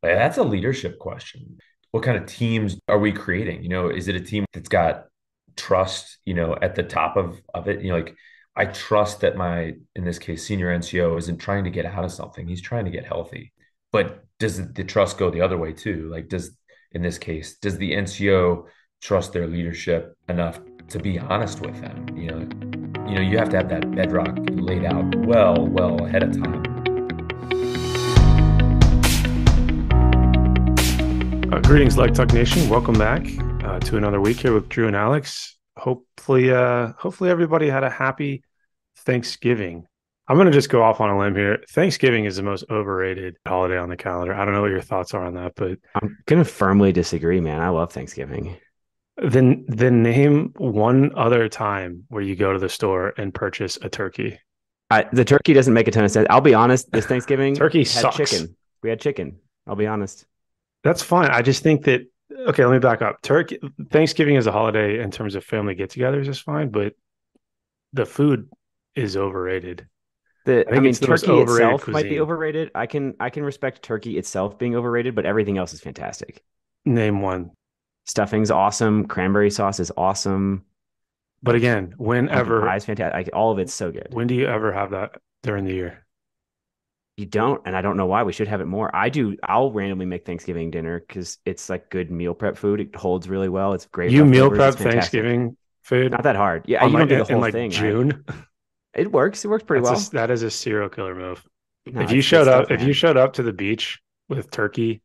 That's a leadership question. What kind of teams are we creating? Is it a team that's got trust, at the top of it? Like I trust that in this case, senior NCO isn't trying to get out of something. He's trying to get healthy. But does the trust go the other way too? Like in this case, does the NCO trust their leadership enough to be honest with them? You have to have that bedrock laid out well ahead of time. Greetings, Leg Tuck Nation. Welcome back to another week here with Drew and Alex. Hopefully everybody had a happy Thanksgiving. I'm going to just go off on a limb here. Thanksgiving is the most overrated holiday on the calendar. I don't know what your thoughts are on that, but I'm gonna firmly disagree, man. I love Thanksgiving. then name one other time where you go to the store and purchase a turkey. The turkey doesn't make a ton of sense. I'll be honest. This Thanksgiving Turkey had sucks. chicken. We had chicken. I'll be honest. That's fine. I just think that okay, let me back up. Turkey Thanksgiving as a holiday in terms of family get-togethers is fine, but the food is overrated. I I think mean, it's the most turkey overrated itself might be cuisine. overrated. I can respect turkey itself being overrated, but everything else is fantastic. Name one. Stuffing's awesome. Cranberry sauce is awesome. But again, Pumpkin pie is fantastic. All of it's so good. when do you ever have that during the year? You don't, and I don't know why. We should have it more. I do. I'll randomly make Thanksgiving dinner because it's like good meal prep food. It holds really well. It's great You meal leftovers. It's prep fantastic. Thanksgiving food Not that hard. Yeah, on you don't do the in whole like thing, right? June. It works. It works pretty well. That is a serial killer move. No, it's good stuff, If you man. showed up to the beach with turkey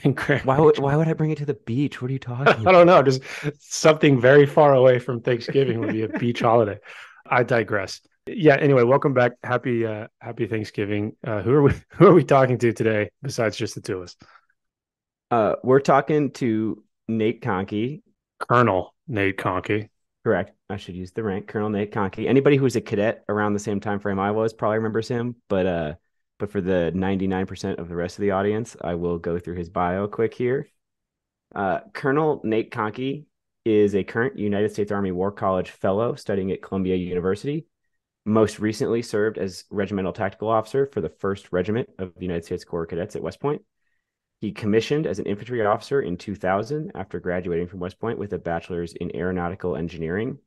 and cranberry, Why would I bring it to the beach? What are you talking I don't about? know, just something very far away from Thanksgiving would be a beach holiday. I digress. Yeah. Anyway, welcome back. Happy Thanksgiving. Who are we talking to today besides just the two of us? We're talking to Nate Conkey. Colonel Nate Conkey. Correct. I should use the rank. Colonel Nate Conkey. Anybody who was a cadet around the same time frame I was probably remembers him, but for the 99% of the rest of the audience, I will go through his bio quick here. Colonel Nate Conkey is a current United States Army War College fellow studying at Columbia University. Most recently served as Regimental Tactical Officer for the First Regiment of the United States Corps Cadets at West Point. He commissioned as an infantry officer in 2000 after graduating from West Point with a bachelor's in aeronautical engineering.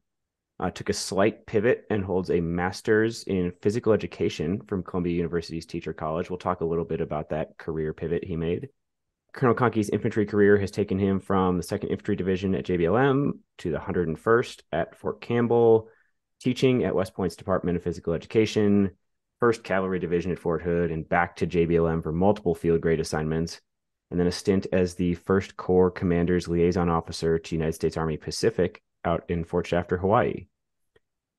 Took a slight pivot and holds a master's in physical education from Columbia University's Teacher College. We'll talk a little bit about that career pivot he made. Colonel Conkey's infantry career has taken him from the 2nd Infantry Division at JBLM to the 101st at Fort Campbell, teaching at West Point's Department of Physical Education, 1st Cavalry Division at Fort Hood, and back to JBLM for multiple field grade assignments, and then a stint as the 1st Corps Commander's Liaison Officer to United States Army Pacific out in Fort Shafter, Hawaii.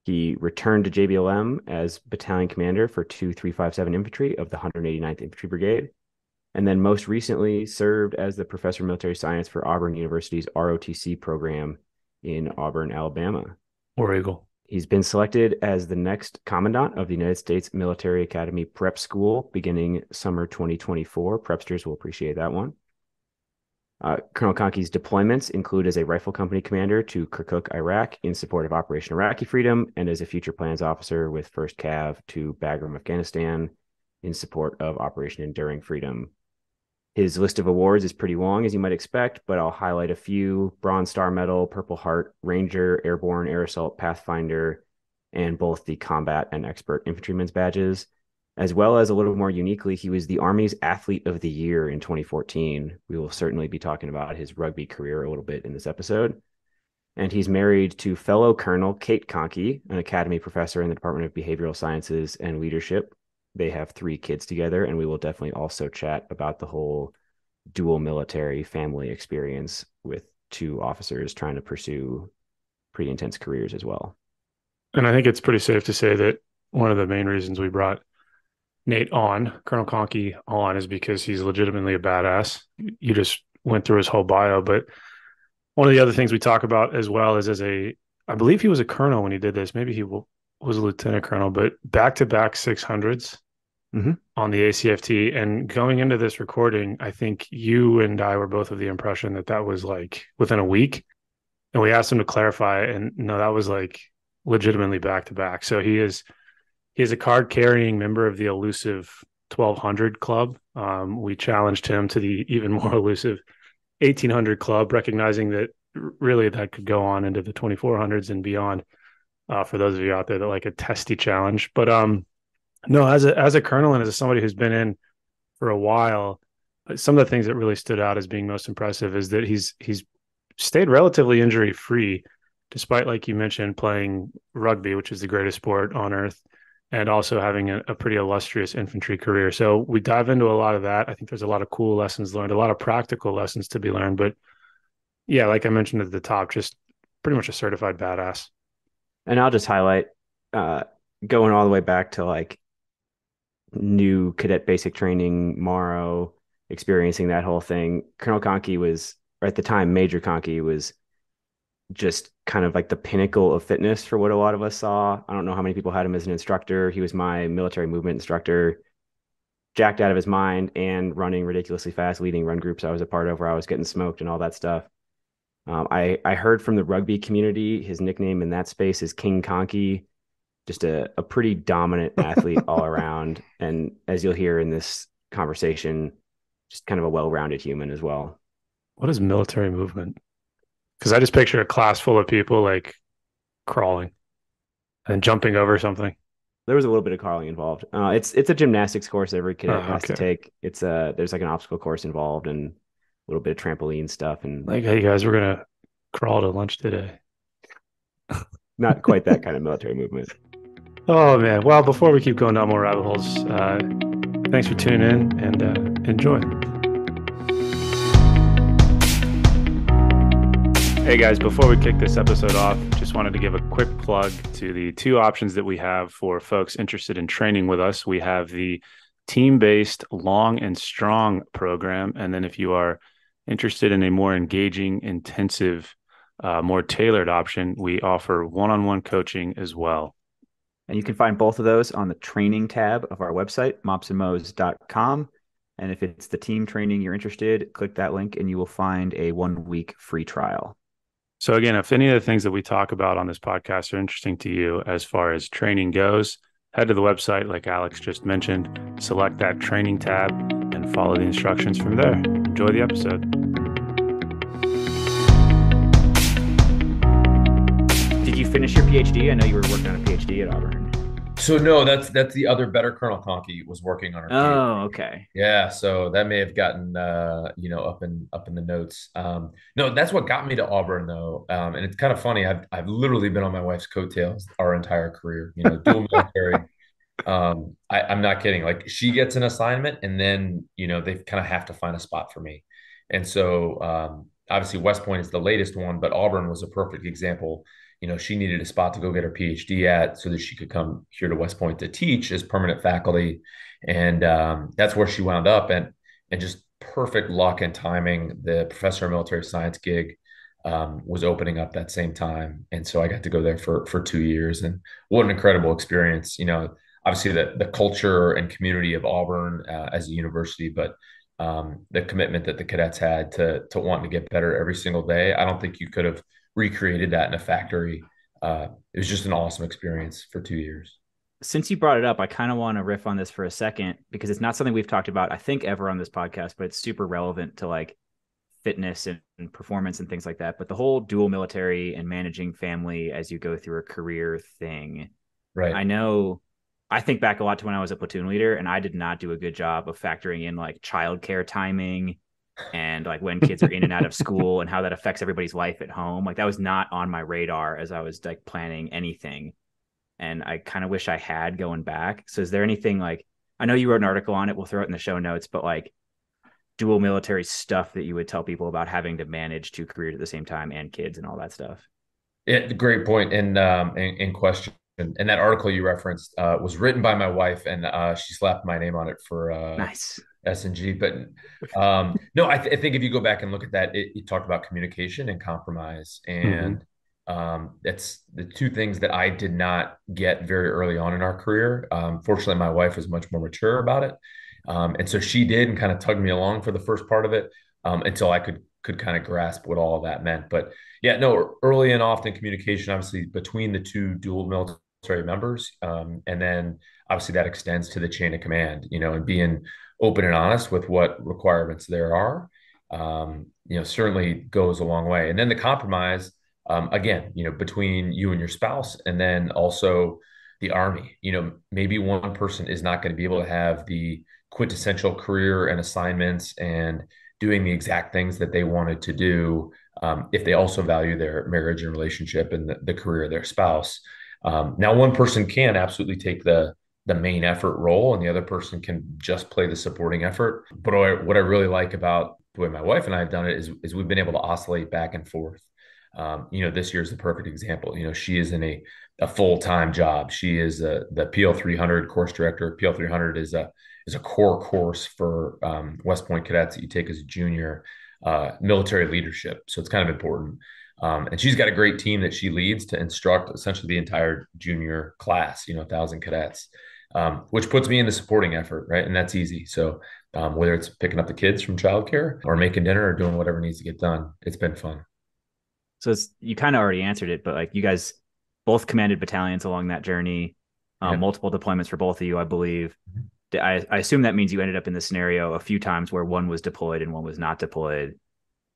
He returned to JBLM as Battalion Commander for 2357 Infantry of the 189th Infantry Brigade, and then most recently served as the Professor of Military Science for Auburn University's ROTC program in Auburn, Alabama. War Eagle. He's been selected as the next Commandant of the United States Military Academy Prep School beginning summer 2024. Prepsters will appreciate that one. Colonel Conkey's deployments include as a rifle company commander to Kirkuk, Iraq, in support of Operation Iraqi Freedom, and as a future plans officer with 1st Cav to Bagram, Afghanistan, in support of Operation Enduring Freedom. His list of awards is pretty long, as you might expect, but I'll highlight a few: Bronze Star Medal, Purple Heart, Ranger, Airborne, Air Assault, Pathfinder, and both the Combat and Expert Infantryman's badges. As well as a little more uniquely, he was the Army's Athlete of the Year in 2014. We will certainly be talking about his rugby career a little bit in this episode. And he's married to fellow Colonel Kate Conkey, an academy professor in the Department of Behavioral Sciences and Leadership. They have 3 kids together, and we will definitely also chat about the whole dual military family experience with 2 officers trying to pursue pretty intense careers as well. And I think it's pretty safe to say that one of the main reasons we brought Nate on, Colonel Conkey on, is because he's legitimately a badass. You just went through his whole bio, but one of the other things we talk about as well is I believe he was a colonel when he did this. Maybe he was a lieutenant colonel, but back-to-back 600s on the ACFT. And going into this recording, I think you and I were both of the impression that that was like within a week. And we asked him to clarify, and no, that was like legitimately back-to-back. So he is a card-carrying member of the elusive 1200 club. We challenged him to the even more elusive 1800 club, recognizing that really that could go on into the 2400s and beyond. For those of you out there that like a testy challenge, but no, as a colonel and as somebody who's been in for a while, some of the things that really stood out as being most impressive is that he's stayed relatively injury free, despite, like you mentioned, playing rugby, which is the greatest sport on earth, and also having a pretty illustrious infantry career. So we dive into a lot of that. I think there's a lot of cool lessons learned, a lot of practical lessons to be learned. But yeah, like I mentioned at the top, just pretty much a certified badass. And I'll just highlight going all the way back to like new cadet basic training, Morrow, experiencing that whole thing. Colonel Conkey was, or at the time, Major Conkey was just kind of like the pinnacle of fitness for what a lot of us saw. I don't know how many people had him as an instructor. He was my military movement instructor, jacked out of his mind and running ridiculously fast, leading run groups I was a part of where I was getting smoked and all that stuff. I heard from the rugby community, his nickname in that space is King Conkey, just a pretty dominant athlete all around. And as you'll hear in this conversation, just kind of a well-rounded human as well. What is military movement? Because I just picture a class full of people like crawling and jumping over something. There was a little bit of crawling involved. It's a gymnastics course every cadet has to take. There's like an obstacle course involved and a little bit of trampoline stuff. And like, hey guys, we're gonna crawl to lunch today. Not quite that kind of military movement. Oh man. Well, before we keep going down more rabbit holes, thanks for tuning in and enjoy. Hey guys, before we kick this episode off, just wanted to give a quick plug to the two options that we have for folks interested in training with us. We have the team-based Long and Strong program. And then if you are interested in a more engaging, intensive, more tailored option, we offer one-on-one coaching as well. And you can find both of those on the training tab of our website, mopsandmos.com. And if it's the team training you're interested, click that link and you will find a 1-week free trial. So again, if any of the things that we talk about on this podcast are interesting to you as far as training goes, head to the website like Alex just mentioned, select that training tab and follow the instructions from there. Enjoy the episode. Did you finish your PhD? I know you were working on a PhD at Auburn. So no, that's the other better Colonel Conkey was working on her. Oh, okay. Yeah, so that may have gotten up in the notes. No, that's what got me to Auburn though. And it's kind of funny. I've literally been on my wife's coattails our entire career. Dual military. I'm not kidding. Like she gets an assignment, and then they kind of have to find a spot for me. And so obviously West Point is the latest one, but Auburn was a perfect example. She needed a spot to go get her PhD at so that she could come here to West Point to teach as permanent faculty. And that's where she wound up. And just perfect luck and timing, the professor of military science gig was opening up that same time. And so I got to go there for 2 years. And what an incredible experience. Obviously the culture and community of Auburn as a university, but the commitment that the cadets had to wanting to get better every single day. I don't think you could have recreated that in a factory. It was just an awesome experience for 2 years. Since you brought it up, I kind of want to riff on this for a second because it's not something we've talked about, I think, ever on this podcast, but it's super relevant to like fitness and performance and things like that. But the whole dual military and managing family as you go through a career thing. Right. I think back a lot to when I was a platoon leader, and I did not do a good job of factoring in like childcare timing and like when kids are in and out of school and how that affects everybody's life at home. Like that was not on my radar as I was like planning anything. And I kind of wish I had going back. So is there anything like, I know you wrote an article on it, we'll throw it in the show notes, but like dual military stuff that you would tell people about having to manage 2 careers at the same time and kids and all that stuff? Yeah, great point in question. And that article you referenced was written by my wife, and she slapped my name on it for nice S&G. But no, I think if you go back and look at that, it talked about communication and compromise. And that's the 2 things that I did not get very early on in our career. Fortunately, my wife was much more mature about it. And so she did and kind of tugged me along for the first part of it until I could kind of grasp what all of that meant. But yeah, no, early and often communication, obviously, between the 2 dual military members. And then obviously that extends to the chain of command, and being open and honest with what requirements there are, certainly goes a long way. And then the compromise, again, between you and your spouse, and then also the Army, maybe one person is not going to be able to have the quintessential career and assignments and doing the exact things that they wanted to do, if they also value their marriage and relationship and the career of their spouse. Now, one person can absolutely take the main effort role, and the other person can just play the supporting effort. But what I really like about the way my wife and I have done it is we've been able to oscillate back and forth. This year is the perfect example. She is in a full-time job. She is the PL 300 course director. PL 300 is a core course for West Point cadets that you take as a junior, military leadership. So it's kind of important. And she's got a great team that she leads to instruct essentially the entire junior class, 1,000 cadets, which puts me in the supporting effort, right? And that's easy. So whether it's picking up the kids from childcare or making dinner or doing whatever needs to get done, it's been fun. So you kind of already answered it, but like you guys both commanded battalions along that journey, multiple deployments for both of you, I believe. I assume that means you ended up in the scenario a few times where one was deployed and one was not deployed.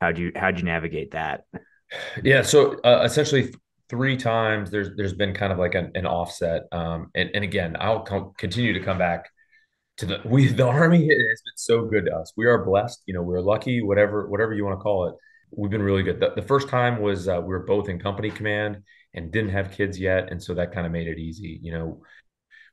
How'd you navigate that? Yeah. So essentially 3 times there's been kind of like an offset. And again, I'll continue to come back to the Army has been so good to us. We are blessed, we're lucky, whatever you want to call it. We've been really good. The first time was we were both in company command and didn't have kids yet. And so that kind of made it easy.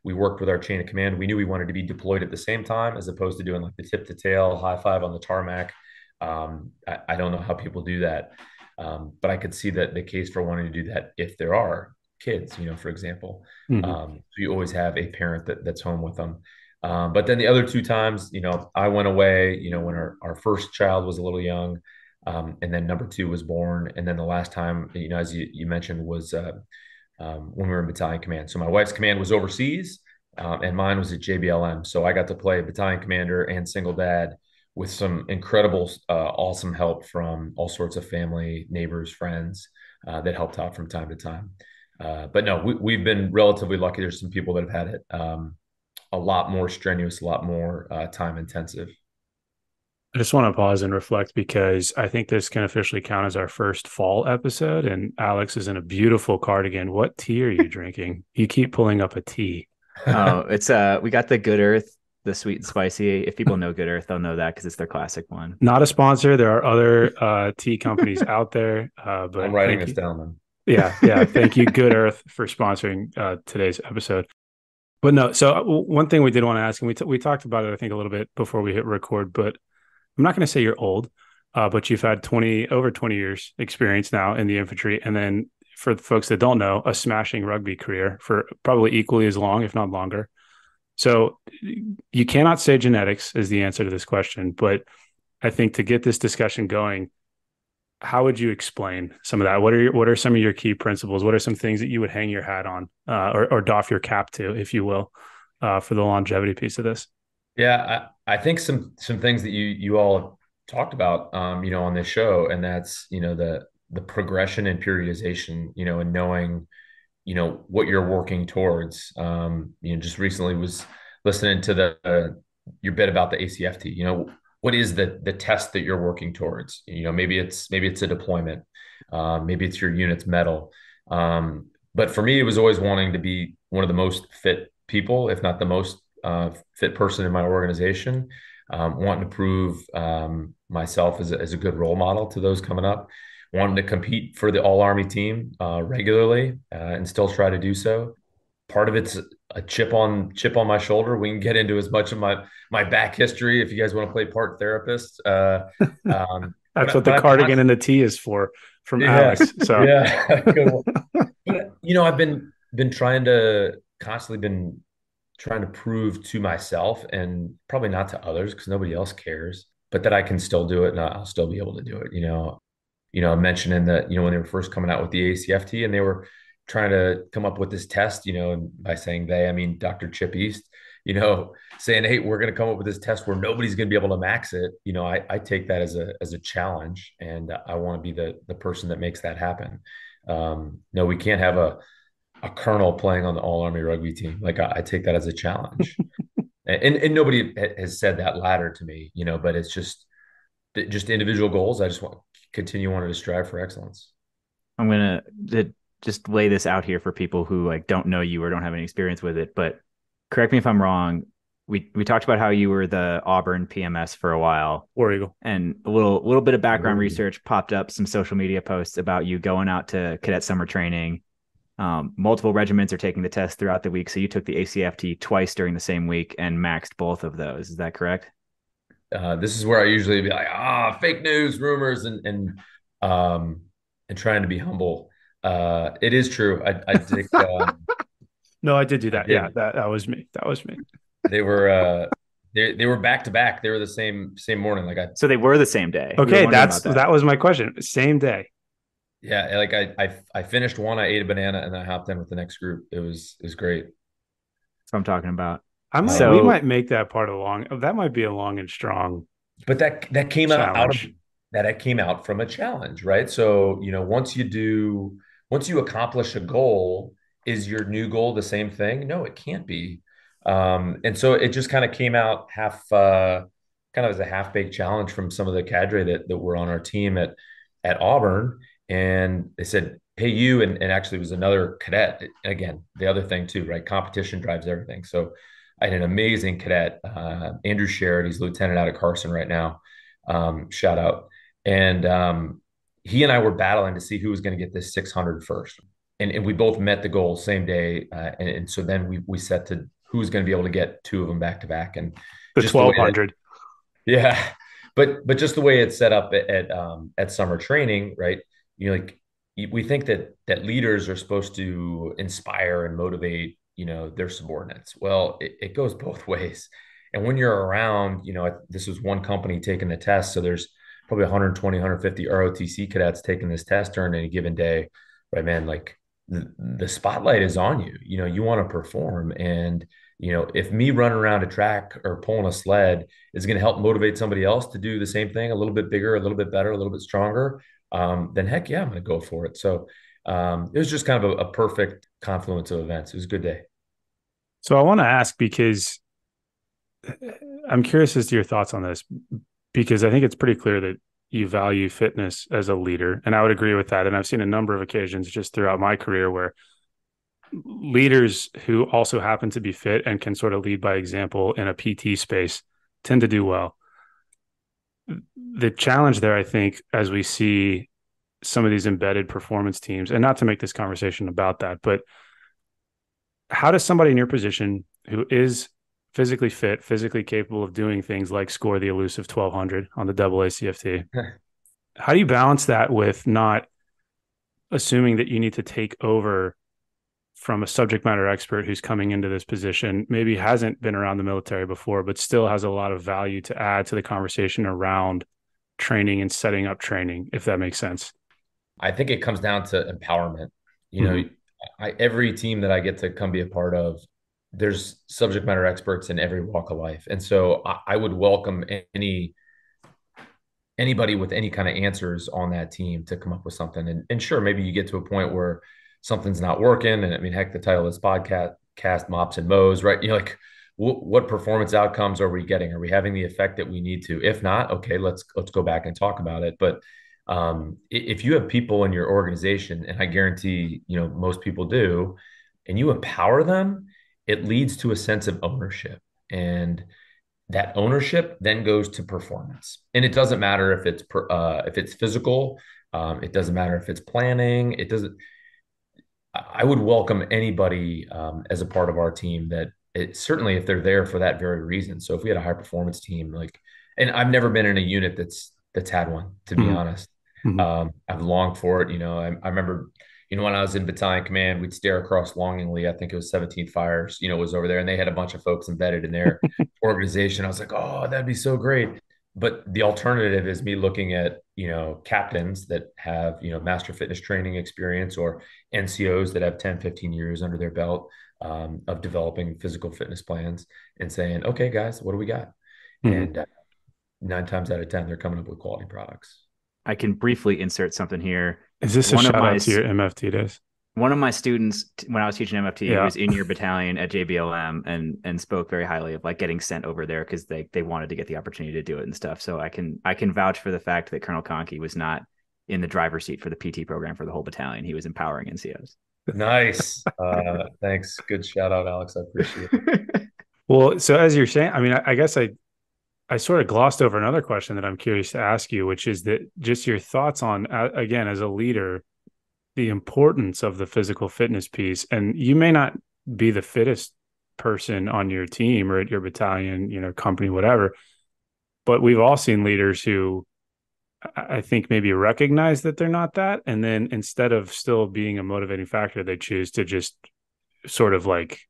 We worked with our chain of command. We knew we wanted to be deployed at the same time as opposed to doing like the tip to tail high five on the tarmac. I don't know how people do that. But I could see that the case for wanting to do that if there are kids, for example. So you always have a parent that's home with them. But then the other 2 times, I went away, when our first child was a little young, and then number 2 was born. And then the last time, as you mentioned, was when we were in battalion command. So my wife's command was overseas, and mine was at JBLM. So I got to play battalion commander and single dad with some incredible, awesome help from all sorts of family, neighbors, friends that helped out from time to time. But no, we've been relatively lucky. There's some people that have had it a lot more strenuous, a lot more time intensive. I just want to pause and reflect because I think this can officially count as our first fall episode. And Alex is in a beautiful cardigan. What tea are you drinking? You keep pulling up a tea. Oh, it's we got the Good Earth, the sweet and spicy. If people know Good Earth, they'll know that because it's their classic one. Not a sponsor. There are other tea companies out there. But I'm writing this down, man. Yeah. Thank you, Good Earth, for sponsoring today's episode. But no, so one thing we did want to ask, and we talked about it, I think, a little bit before we hit record, but I'm not going to say you're old, but you've had over 20 years experience now in the infantry. And then for the folks that don't know, a smashing rugby career for probably equally as long, if not longer. So you cannot say genetics is the answer to this question, but I think to get this discussion going, how would you explain some of that? What are some of your key principles? What are some things that you would hang your hat on or doff your cap to, if you will, for the longevity piece of this? Yeah, I think some things that you all have talked about, on this show, and that's, the progression and periodization, and knowing, what you're working towards. Just recently was listening to your bit about the ACFT. What is the test that you're working towards? Maybe it's a deployment, maybe it's your unit's medal. But for me, it was always wanting to be one of the most fit people, if not the most fit person in my organization, wanting to prove myself as a good role model to those coming up, wanting to compete for the All Army team regularly, and still try to do so. Part of it's a chip on my shoulder. We can get into as much of my back history if you guys want to play part therapist. That's what the cardigan and the tea is for, from Alex. So yeah, but, I've been trying to prove to myself, and probably not to others because nobody else cares, but that I can still do it and I'll still be able to do it. I mentioned in that, when they were first coming out with the ACFT and they were trying to come up with this test, and by saying they, I mean Dr. Chip East, saying, hey, we're going to come up with this test where nobody's going to be able to max it. I take that as a challenge, and I want to be the person that makes that happen. No, we can't have a a colonel playing on the All Army Rugby team. Like I take that as a challenge. And nobody has said that latter to me, but it's just individual goals. I just wanted to strive for excellence. I'm gonna just lay this out here for people who like don't know you or don't have any experience with it, but correct me if I'm wrong. We talked about how you were the Auburn PMS for a while. War Eagle. And a little bit of background research popped up, some social media posts about you going out to cadet summer training. Multiple regiments are taking the test throughout the week. So you took the ACFT twice during the same week and maxed both of those. Is that correct? This is where I usually be like, fake news, rumors, and trying to be humble. It is true. I think No, I did do that. Yeah, that was me. That was me. They were they were back to back. They were the same morning. So they were the same day. Okay, that was my question. Same day. Yeah, like I finished one, I ate a banana, and then I hopped in with the next group. It was great. That's what I'm talking about. We might make that part of that might be a long and strong. But that came out from a challenge, right? So, once you accomplish a goal, is your new goal the same thing? No, it can't be. And so it just kind of came out kind of as a half-baked challenge from some of the cadre that were on our team at Auburn. And they said, hey, you, and actually it was another cadet. And again, the other thing too, right? Competition drives everything. So I had an amazing cadet, Andrew Sherrod. He's lieutenant out of Carson right now. Shout out. And he and I were battling to see who was going to get this 600 first. And we both met the goal same day. And so then we set to who's going to be able to get two of them back to back. And the 1200. Yeah. But just the way it's set up at summer training, right? Like we think that leaders are supposed to inspire and motivate, their subordinates. Well, it goes both ways. And when you're around, this was one company taking the test. So there's probably 120, 150 ROTC cadets taking this test during any given day, right, man? Like the spotlight is on you. You want to perform. And, if me running around a track or pulling a sled is going to help motivate somebody else to do the same thing, a little bit bigger, a little bit better, a little bit stronger, then heck yeah, I'm going to go for it. So it was just kind of a perfect confluence of events. It was a good day. So I want to ask, because I'm curious as to your thoughts on this, because I think it's pretty clear that you value fitness as a leader. And I would agree with that. And I've seen a number of occasions just throughout my career where leaders who also happen to be fit and can sort of lead by example in a PT space tend to do well. The challenge there, I think, as we see some of these embedded performance teams, and not to make this conversation about that, but how does somebody in your position who is physically fit, physically capable of doing things like score the elusive 1200 on the double ACFT, how do you balance that with not assuming that you need to take over from a subject matter expert who's coming into this position, maybe hasn't been around the military before, but still has a lot of value to add to the conversation around training and setting up training, if that makes sense? I think it comes down to empowerment. Every team that I get to come be a part of, there's subject matter experts in every walk of life. And so I would welcome anybody with any kind of answers on that team to come up with something. And sure, maybe you get to a point where something's not working. And I mean, heck, the title of this podcast, Mops and Mows, right? Like what performance outcomes are we getting? Are we having the effect that we need to? If not, okay, let's go back and talk about it. But if you have people in your organization, and I guarantee, most people do, and you empower them, it leads to a sense of ownership. And that ownership then goes to performance. And it doesn't matter if it's physical, it doesn't matter if it's planning, I would welcome anybody as a part of our team certainly if they're there for that very reason. So if we had a high performance team, and I've never been in a unit that's had one, to be honest. I've longed for it. I remember, when I was in battalion command, we'd stare across longingly. I think it was 17th Fires, was over there, and they had a bunch of folks embedded in their organization. I was like, oh, that'd be so great. But the alternative is me looking at, captains that have, master fitness training experience, or NCOs that have 10, 15 years under their belt of developing physical fitness plans, and saying, okay, guys, what do we got? And 9 times out of 10, they're coming up with quality products. I can briefly insert something here. Is this a shout out to your MFT days? One of my students, when I was teaching MFT, Yeah. was in your battalion at JBLM and spoke very highly of like getting sent over there because they wanted to get the opportunity to do it and stuff. So I can vouch for the fact that Colonel Conkey was not in the driver's seat for the PT program for the whole battalion. He was empowering NCOs. Nice. Thanks. Good shout out, Alex. I appreciate it. Well, so as you're saying, I mean, I guess I sort of glossed over another question that I'm curious to ask you, which is that just your thoughts on, again, as a leader, the importance of the physical fitness piece. And you may not be the fittest person on your team or at your battalion, company, whatever, but we've all seen leaders who I think maybe recognize that they're not that. And then instead of still being a motivating factor, they choose to just sort of like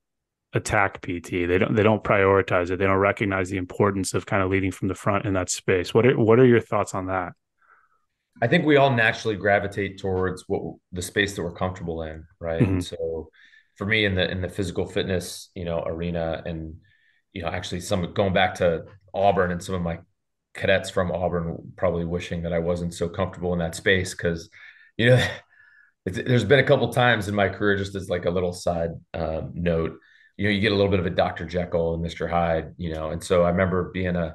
attack PT. They don't prioritize it. They don't recognize the importance of kind of leading from the front in that space. What are your thoughts on that? I think we all naturally gravitate towards what the space that we're comfortable in, right? Mm-hmm. And so for me in the physical fitness, arena, and actually some going back to Auburn, and some of my cadets from Auburn probably wishing that I wasn't so comfortable in that space, because you know there's been a couple times in my career, just as like a little side note, you get a little bit of a Dr. Jekyll and Mr. Hyde, and so I remember being an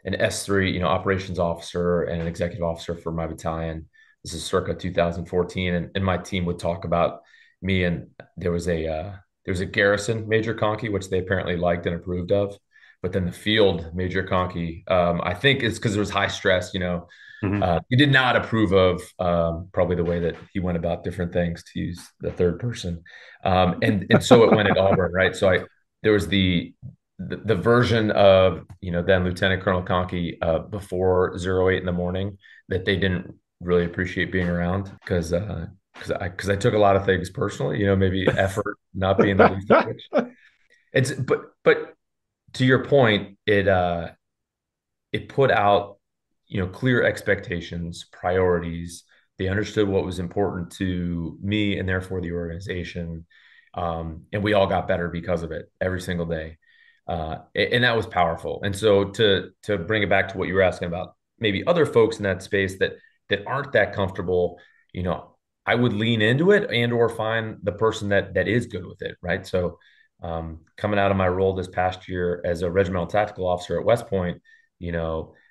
S3, operations officer and an executive officer for my battalion. This is circa 2014, and my team would talk about me, and there was a garrison Major Conkey, which they apparently liked and approved of, but then the field Major Conkey, I think it's because there was high stress, Mm-hmm. he did not approve of probably the way that he went about different things, to use the third person, and so it went at Auburn, right? So there was the version of then Lieutenant Colonel Conkey before 08 in the morning that they didn't really appreciate being around, because I took a lot of things personally, maybe effort not being the least of which. But to your point, it put out clear expectations, priorities. They understood what was important to me and therefore the organization, and we all got better because of it every single day, and that was powerful. And so to bring it back to what you were asking about, maybe other folks in that space that aren't that comfortable, I would lean into it and or find the person that is good with it, right? So coming out of my role this past year as a regimental tactical officer at West Point,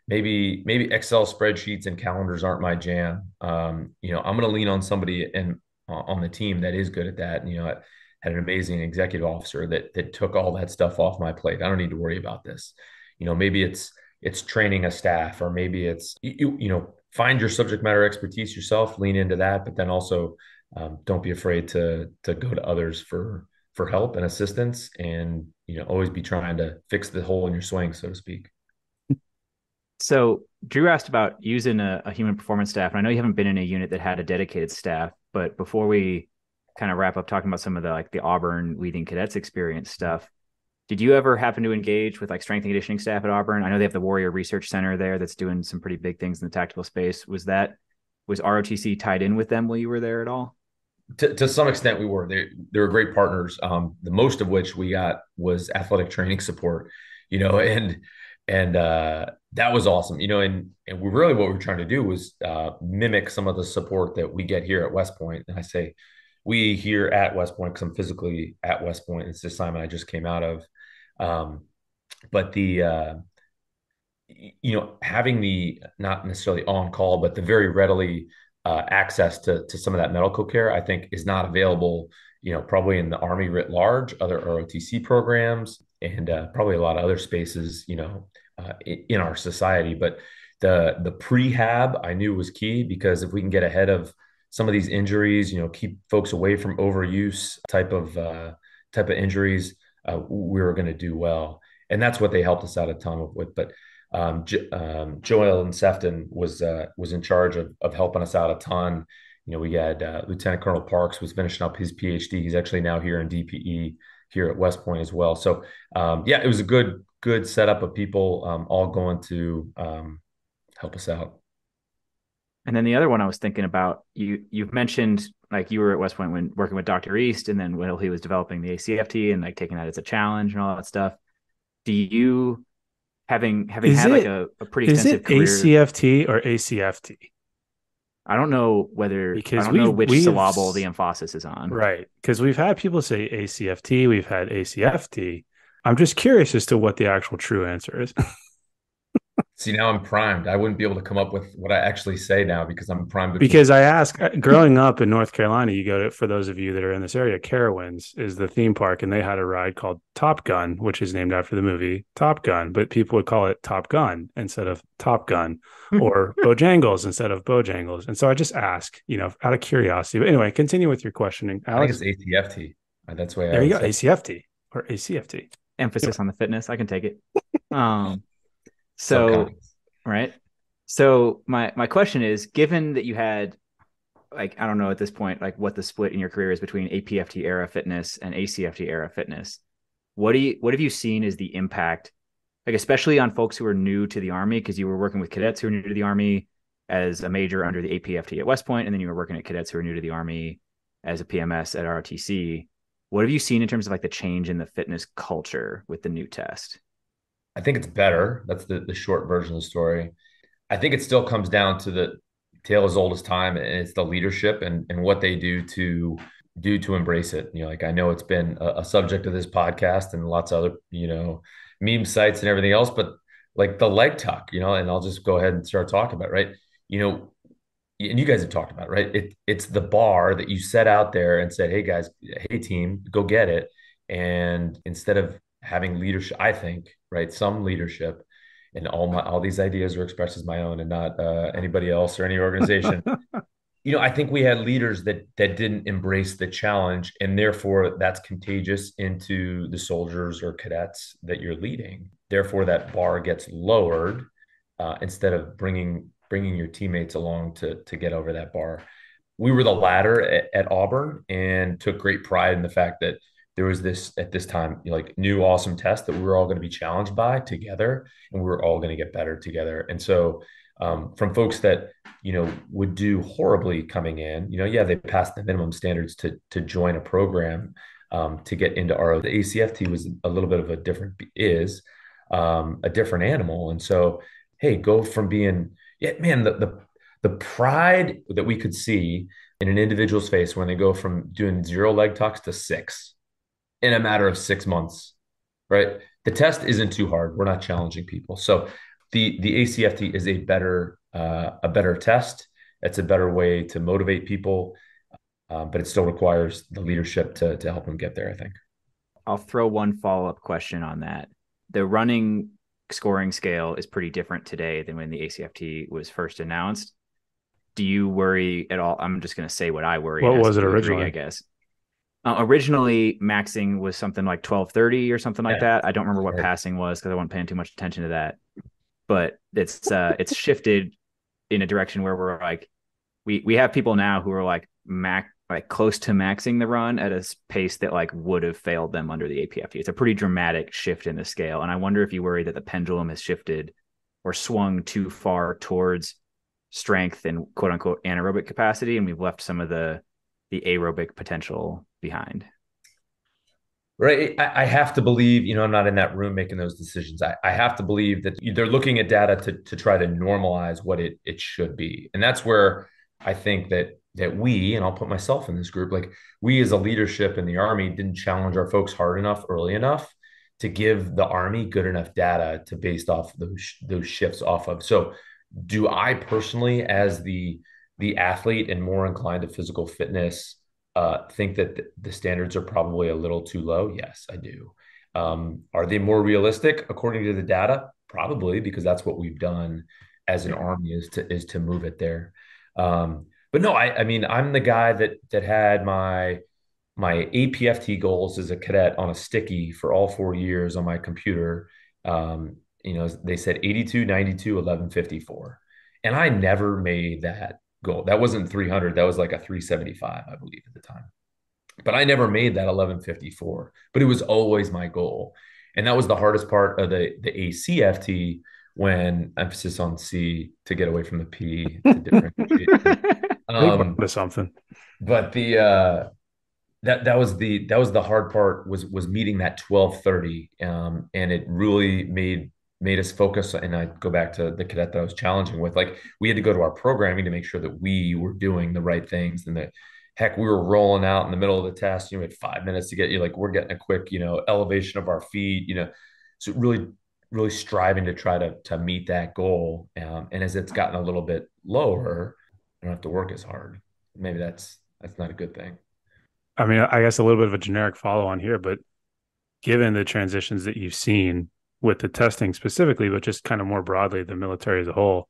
maybe Excel spreadsheets and calendars aren't my jam. I'm going to lean on somebody on the team that is good at that. And, I had an amazing executive officer that took all that stuff off my plate. I don't need to worry about this. Maybe it's training a staff, or maybe it's find your subject matter expertise yourself, lean into that, but then also don't be afraid to go to others for help and assistance, and always be trying to fix the hole in your swing, so to speak. So Drew asked about using a human performance staff, and I know you haven't been in a unit that had a dedicated staff, but before we kind of wrap up talking about some of the Auburn leading cadets experience stuff, did you ever happen to engage with strength and conditioning staff at Auburn? I know they have the Warrior Research Center there that's doing some pretty big things in the tactical space. Was ROTC tied in with them while you were there at all? To some extent, we were. They were great partners. The most of which we got was athletic training support, and that was awesome, and we really, what we were trying to do was mimic some of the support that we get here at West Point. And I say we here at West Point because I'm physically at West Point. It's the assignment I just came out of. But having the, not necessarily on call, but the very readily access to some of that medical care, I think is not available, probably in the Army writ large, other ROTC programs, and probably a lot of other spaces, in our society. But the prehab I knew was key, because if we can get ahead of some of these injuries, keep folks away from overuse type of injuries, we were going to do well. And that's what they helped us out a ton with. But Joel and Sefton was in charge of helping us out a ton. We had Lieutenant Colonel Parks was finishing up his PhD. He's actually now here in DPE here at West Point as well. So it was a good setup of people all going to help us out. And then the other one I was thinking about, you've mentioned you were at West Point when working with Dr. East, and then when he was developing the ACFT and taking that as a challenge and all that stuff. Do you, having had a pretty extensive career? Is it ACFT or ACFT? I don't know whether Because I don't know which we've syllable the emphasis is on. right, because we've had people say ACFT, we've had ACFT. I'm just curious as to what the actual true answer is. See, now I'm primed. I wouldn't be able to come up with what I actually say now because I'm primed. Because I ask, growing up in North Carolina, you go to, for those of you that are in this area, Carowinds is the theme park, and they had a ride called Top Gun, which is named after the movie Top Gun, but people would call it Top Gun instead of Top Gun, or Bojangles instead of Bojangles. And so I just ask, out of curiosity. But anyway, continue with your questioning, Alex. I think it's ATFT. That's the way there I you would go, say. ACFT or ACFT. Emphasis on the fitness. I can take it. So Subconscious. right. So my question is, given that you had, like, I don't know at this point, like what the split in your career is between APFT era fitness and ACFT era fitness, what have you seen as the impact, like especially on folks who are new to the Army, because you were working with cadets who are new to the Army as a major under the APFT at West Point, and then you were working at cadets who are new to the Army as a PMS at ROTC. What have you seen in terms of like the change in the fitness culture with the new test? I think it's better. That's the short version of the story. I think it still comes down to the tale as old as time, and it's the leadership and what they do to embrace it. Like I know it's been a subject of this podcast and lots of other, meme sites and everything else, but like the leg tuck, and I'll just go ahead and start talking about it, right? And you guys have talked about it, right? It's the bar that you set out there and said, hey guys, hey team, go get it. And instead of having leadership, I think, right, some leadership, and all these ideas are expressed as my own and not anybody else or any organization. I think we had leaders that didn't embrace the challenge, and therefore that's contagious into the soldiers or cadets that you're leading. Therefore, that bar gets lowered instead of bringing your teammates along to get over that bar. We were the latter at Auburn and took great pride in the fact that there was this at this time, like new awesome test that we were all going to be challenged by together, and we were all going to get better together. And so from folks that, would do horribly coming in, yeah, they passed the minimum standards to join a program to get into RO. The ACFT was a little bit of a different animal. And so, hey, go from being, yeah, man, the pride that we could see in an individual's face when they go from doing 0 leg tucks to 6 in a matter of 6 months, right? The test isn't too hard. We're not challenging people. So the ACFT is a better test. It's a better way to motivate people, but it still requires the leadership to help them get there, I think. I'll throw one follow-up question on that. The running scoring scale is pretty different today than when the ACFT was first announced. Do you worry at all? I'm just going to say what I worry. What was it originally? I guess. Originally, maxing was something like 12:30 or something like that. I don't remember what passing was because I wasn't paying too much attention to that. But it's shifted in a direction where we're like, we have people now who are like close to maxing the run at a pace that like would have failed them under the APFT. It's a pretty dramatic shift in the scale. And I wonder if you worry that the pendulum has shifted or swung too far towards strength and quote unquote anaerobic capacity, and we've left some of the aerobic potential behind. Right. I have to believe, I'm not in that room making those decisions. I have to believe that they're looking at data to try to normalize what it should be. And that's where I think that we, and I'll put myself in this group, like we as a leadership in the Army didn't challenge our folks hard enough early enough to give the Army good enough data to base off those shifts off of. So do I personally, as the athlete and more inclined to physical fitness, think that the standards are probably a little too low? Yes, I do. Are they more realistic according to the data? Probably, because that's what we've done as an Army is to move it there. But no, I mean, I'm the guy that had my APFT goals as a cadet on a sticky for all 4 years on my computer. They said 82, 92, 1154. And I never made that goal. That wasn't 300. That was like a 375, I believe, at the time. But I never made that 1154. But it was always my goal. And that was the hardest part of the ACFT, when emphasis on C to get away from the P to differentiate. Something. But that was the hard part was meeting that 1230. And it really made made us focus. And I go back to the cadet that I was challenging with, like we had to go to our programming to make sure that we were doing the right things, and that heck, we were rolling out in the middle of the test, we had 5 minutes to get you, like we're getting a quick, elevation of our feet, so really, really striving to try to meet that goal. And as it's gotten a little bit lower, I don't have to work as hard. Maybe that's not a good thing. I mean, I guess a little bit of a generic follow on here, but given the transitions that you've seen with the testing specifically, but just kind of more broadly, the military as a whole,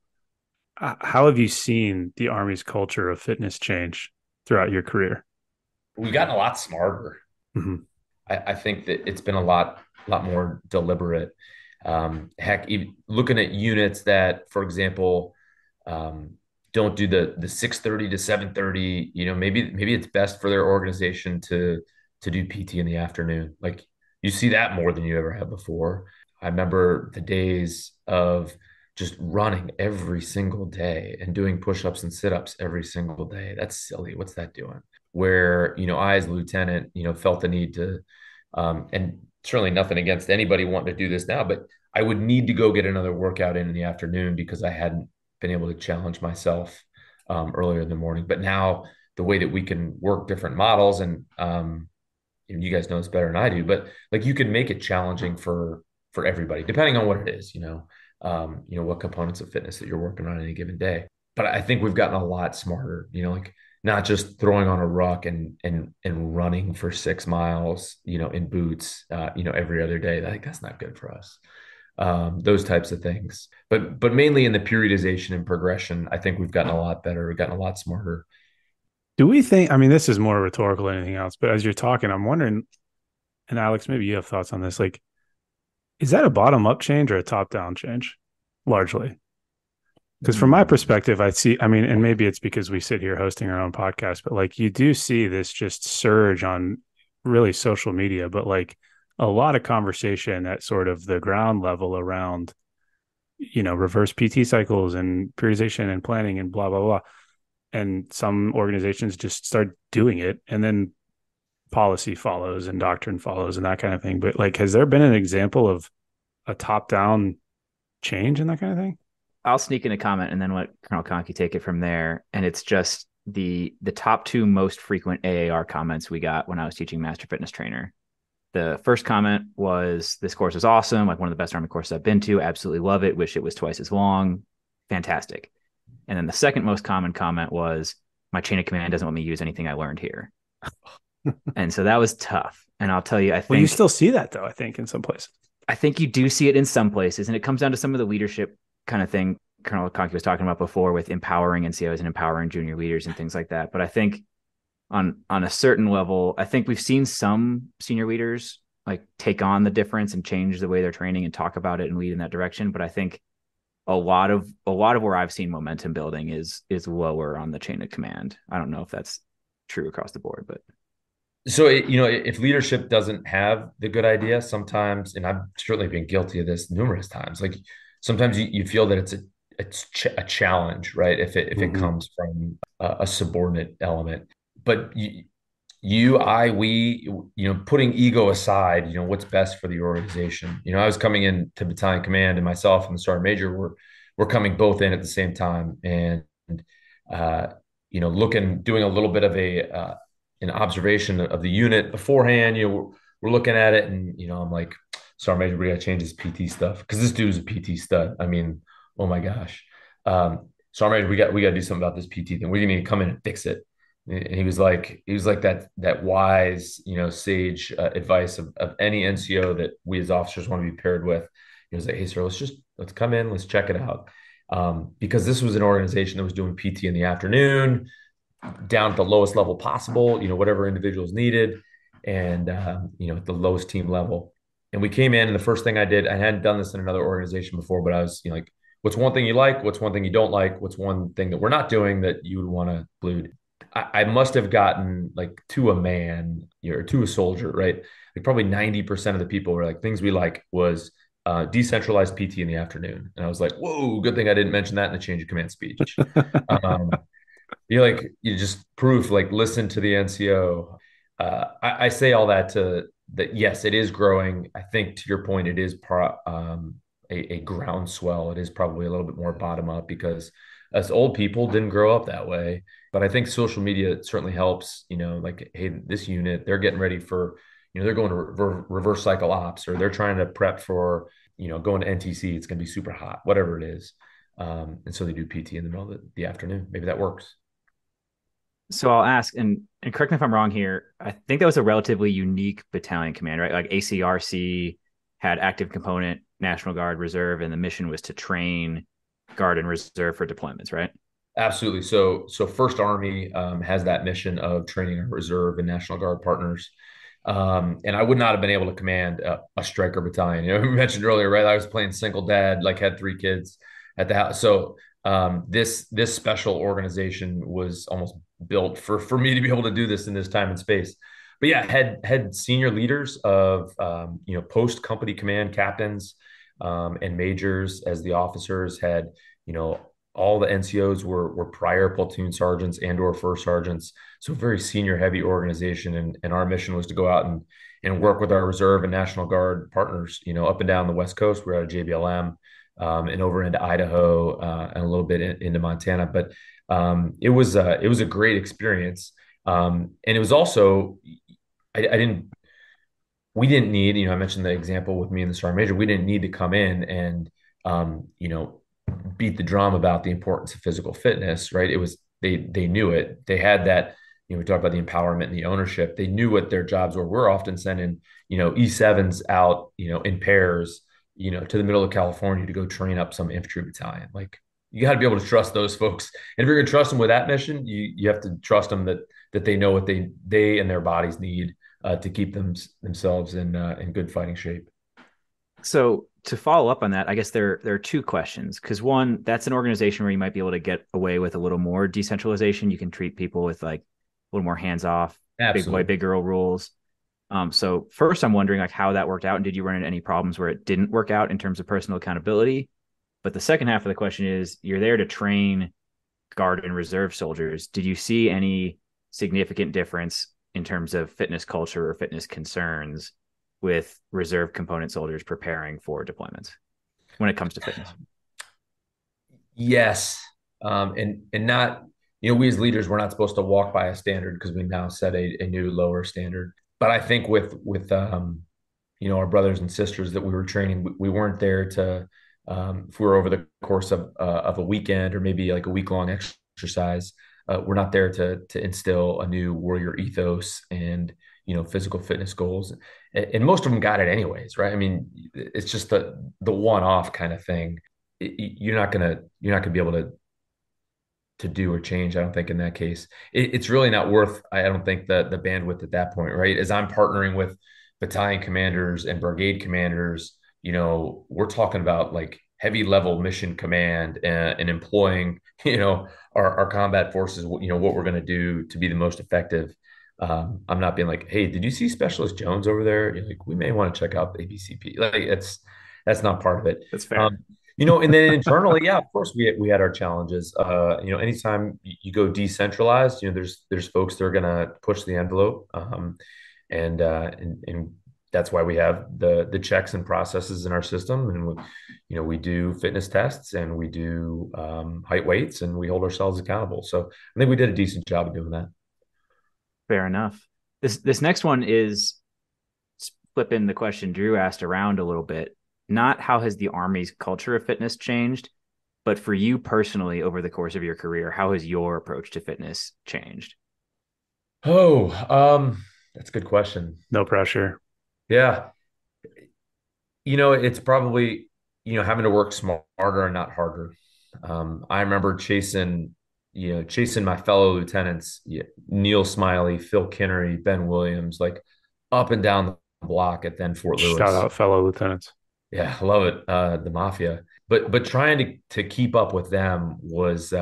how have you seen the Army's culture of fitness change throughout your career? We've gotten a lot smarter. Mm-hmm. I think that it's been a lot more deliberate. Heck, even looking at units that, for example, don't do the 6:30 to 7:30. Maybe it's best for their organization to do PT in the afternoon. Like you see that more than you ever have before. I remember the days of just running every single day and doing push-ups and sit-ups every single day. That's silly. What's that doing? Where, I as a lieutenant, felt the need to, and certainly nothing against anybody wanting to do this now, but I would need to go get another workout in the afternoon because I hadn't been able to challenge myself earlier in the morning. But now the way that we can work different models, and you guys know this better than I do, but like you can make it challenging for everybody, depending on what it is, what components of fitness that you're working on any given day. But I think we've gotten a lot smarter, like not just throwing on a ruck and running for 6 miles, in boots, every other day. I think that's not good for us. Those types of things, but mainly in the periodization and progression, I think we've gotten a lot better. We've gotten a lot smarter. Do we think, I mean, this is more rhetorical than anything else, but as you're talking, I'm wondering, and Alex, maybe you have thoughts on this, like, is that a bottom up change or a top down change largely? Because from my perspective, and maybe it's because we sit here hosting our own podcast, but like you do see this just surge on really social media, but like a lot of conversation at sort of the ground level around, reverse PT cycles and periodization and planning and blah, blah, blah. And some organizations just start doing it, and then policy follows and doctrine follows and that kind of thing. But like, has there been an example of a top down change in that kind of thing? I'll sneak in a comment and then let Colonel Conkey take it from there. And it's just the top 2 most frequent AAR comments we got when I was teaching Master Fitness Trainer. The first comment was, this course is awesome. Like one of the best Army courses I've been to. Absolutely love it. Wish it was twice as long. Fantastic. And then the second most common comment was, my chain of command doesn't let me use anything I learned here. And so that was tough. And I'll tell you, I think. Well, you still see that though, I think, in some places. I think you do see it in some places. And it comes down to some of the leadership kind of thing Colonel Conkey was talking about before with empowering NCOs and empowering junior leaders and things like that. But I think on a certain level, I think we've seen some senior leaders like take on the difference and change the way they're training and talk about it and lead in that direction. But I think a lot of where I've seen momentum building is lower on the chain of command. I don't know if that's true across the board, but. So, if leadership doesn't have the good idea sometimes, and I've certainly been guilty of this numerous times, like sometimes you feel that it's a challenge, right? If it comes from a subordinate element, but we, putting ego aside, what's best for the organization. I was coming in to battalion command, and myself and the sergeant major were coming both in at the same time, and doing a little bit of an observation of the unit beforehand. We're looking at it, and I'm like, sergeant major, we got to change this PT stuff because this dude's a PT stud. I mean, oh my gosh, sergeant major, we got to do something about this PT thing. We're going to come in and fix it. And he was like that wise, sage advice of any NCO that we as officers want to be paired with. He was like, hey, sir, let's come in, let's check it out. Because this was an organization that was doing PT in the afternoon, down at the lowest level possible, whatever individuals needed, and, at the lowest team level. And we came in, and the first thing I did, I hadn't done this in another organization before, but I was like, what's one thing you like? What's one thing you don't like? What's one thing that we're not doing that you would want to include? I must have gotten like to a man or to a soldier, right? Like probably 90% of the people were like, things we like was decentralized PT in the afternoon. And I was like, whoa, good thing I didn't mention that in the change of command speech. You just proof, like listen to the NCO. I say all that that yes, it is growing. I think to your point, it is a groundswell. It is probably a little bit more bottom up because us old people didn't grow up that way. But I think social media certainly helps, like, hey, this unit, they're getting ready for, they're going to reverse cycle ops, or they're trying to prep for, going to NTC. It's going to be super hot, whatever it is. And so they do PT in the middle of the afternoon. Maybe that works. So I'll ask, and correct me if I'm wrong here. I think that was a relatively unique battalion command, right? Like ACRC had active component, National Guard, Reserve, and the mission was to train Guard and Reserve for deployments, right? Absolutely. So First Army has that mission of training our Reserve and National Guard partners. And I would not have been able to command a striker battalion. We mentioned earlier, right? I was playing single dad, like had 3 kids at the house. So this special organization was almost built for me to be able to do this in this time and space. But yeah, had senior leaders of post company command captains and majors as the officers, had all the NCOs were prior platoon sergeants and or first sergeants. So very senior heavy organization. And our mission was to go out and work with our Reserve and National Guard partners, up and down the West Coast. We're out of JBLM and over into Idaho and a little bit into Montana. But it was a great experience. And it was also, we didn't need, I mentioned the example with me and the Sergeant Major, we didn't need to come in and, beat the drum about the importance of physical fitness, right? It was, they knew it. They had that, we talked about the empowerment and the ownership. They knew what their jobs were. We're often sending, E7s out, in pairs, to the middle of California to go train up some infantry battalion. Like, you got to be able to trust those folks. And if you're going to trust them with that mission, you have to trust them that they know what they and their bodies need to keep themselves in good fighting shape. So to follow up on that, I guess there are 2 questions. Because one, that's an organization where you might be able to get away with a little more decentralization. You can treat people with like a little more hands off, big boy, big girl rules. So first, I'm wondering like how that worked out, and did you run into any problems where it didn't work out in terms of personal accountability? But the second half of the question is, you're there to train Guard and Reserve soldiers. Did you see any significant difference in terms of fitness culture or fitness concerns with Reserve component soldiers preparing for deployments when it comes to fitness? Yes. And not, we as leaders, we're not supposed to walk by a standard because we now set a new lower standard. But I think with our brothers and sisters that we were training, we weren't there to, if we were over the course of a weekend or maybe like a week-long exercise, we're not there to instill a new warrior ethos and, physical fitness goals. And most of them got it anyways, right? I mean, it's just the one-off kind of thing. You're not gonna be able to do or change, I don't think, in that case. It's really not worth, I don't think, the bandwidth at that point, right? As I'm partnering with battalion commanders and brigade commanders, we're talking about like heavy level mission command and employing, our combat forces, what we're going to do to be the most effective. I'm not being like, hey, did you see Specialist Jones over there? You're like, we may want to check out the ABCP. Like, that's not part of it. That's fair. And then internally, yeah, of course we had our challenges. Anytime you go decentralized, there's folks that are gonna push the envelope. And that's why we have the checks and processes in our system. And we do fitness tests and we do height weights and we hold ourselves accountable. So I think we did a decent job of doing that. Fair enough. This next one is flipping the question Drew asked around a little bit. Not how has the Army's culture of fitness changed, but for you personally over the course of your career, how has your approach to fitness changed? Oh, that's a good question. No pressure. Yeah. It's probably, having to work smarter and not harder. I remember chasing my fellow lieutenants, Neil Smiley, Phil Kinnery, Ben Williams, like up and down the block at then Fort Lewis. Shout out fellow lieutenants. Yeah, I love it. The mafia, but trying to keep up with them was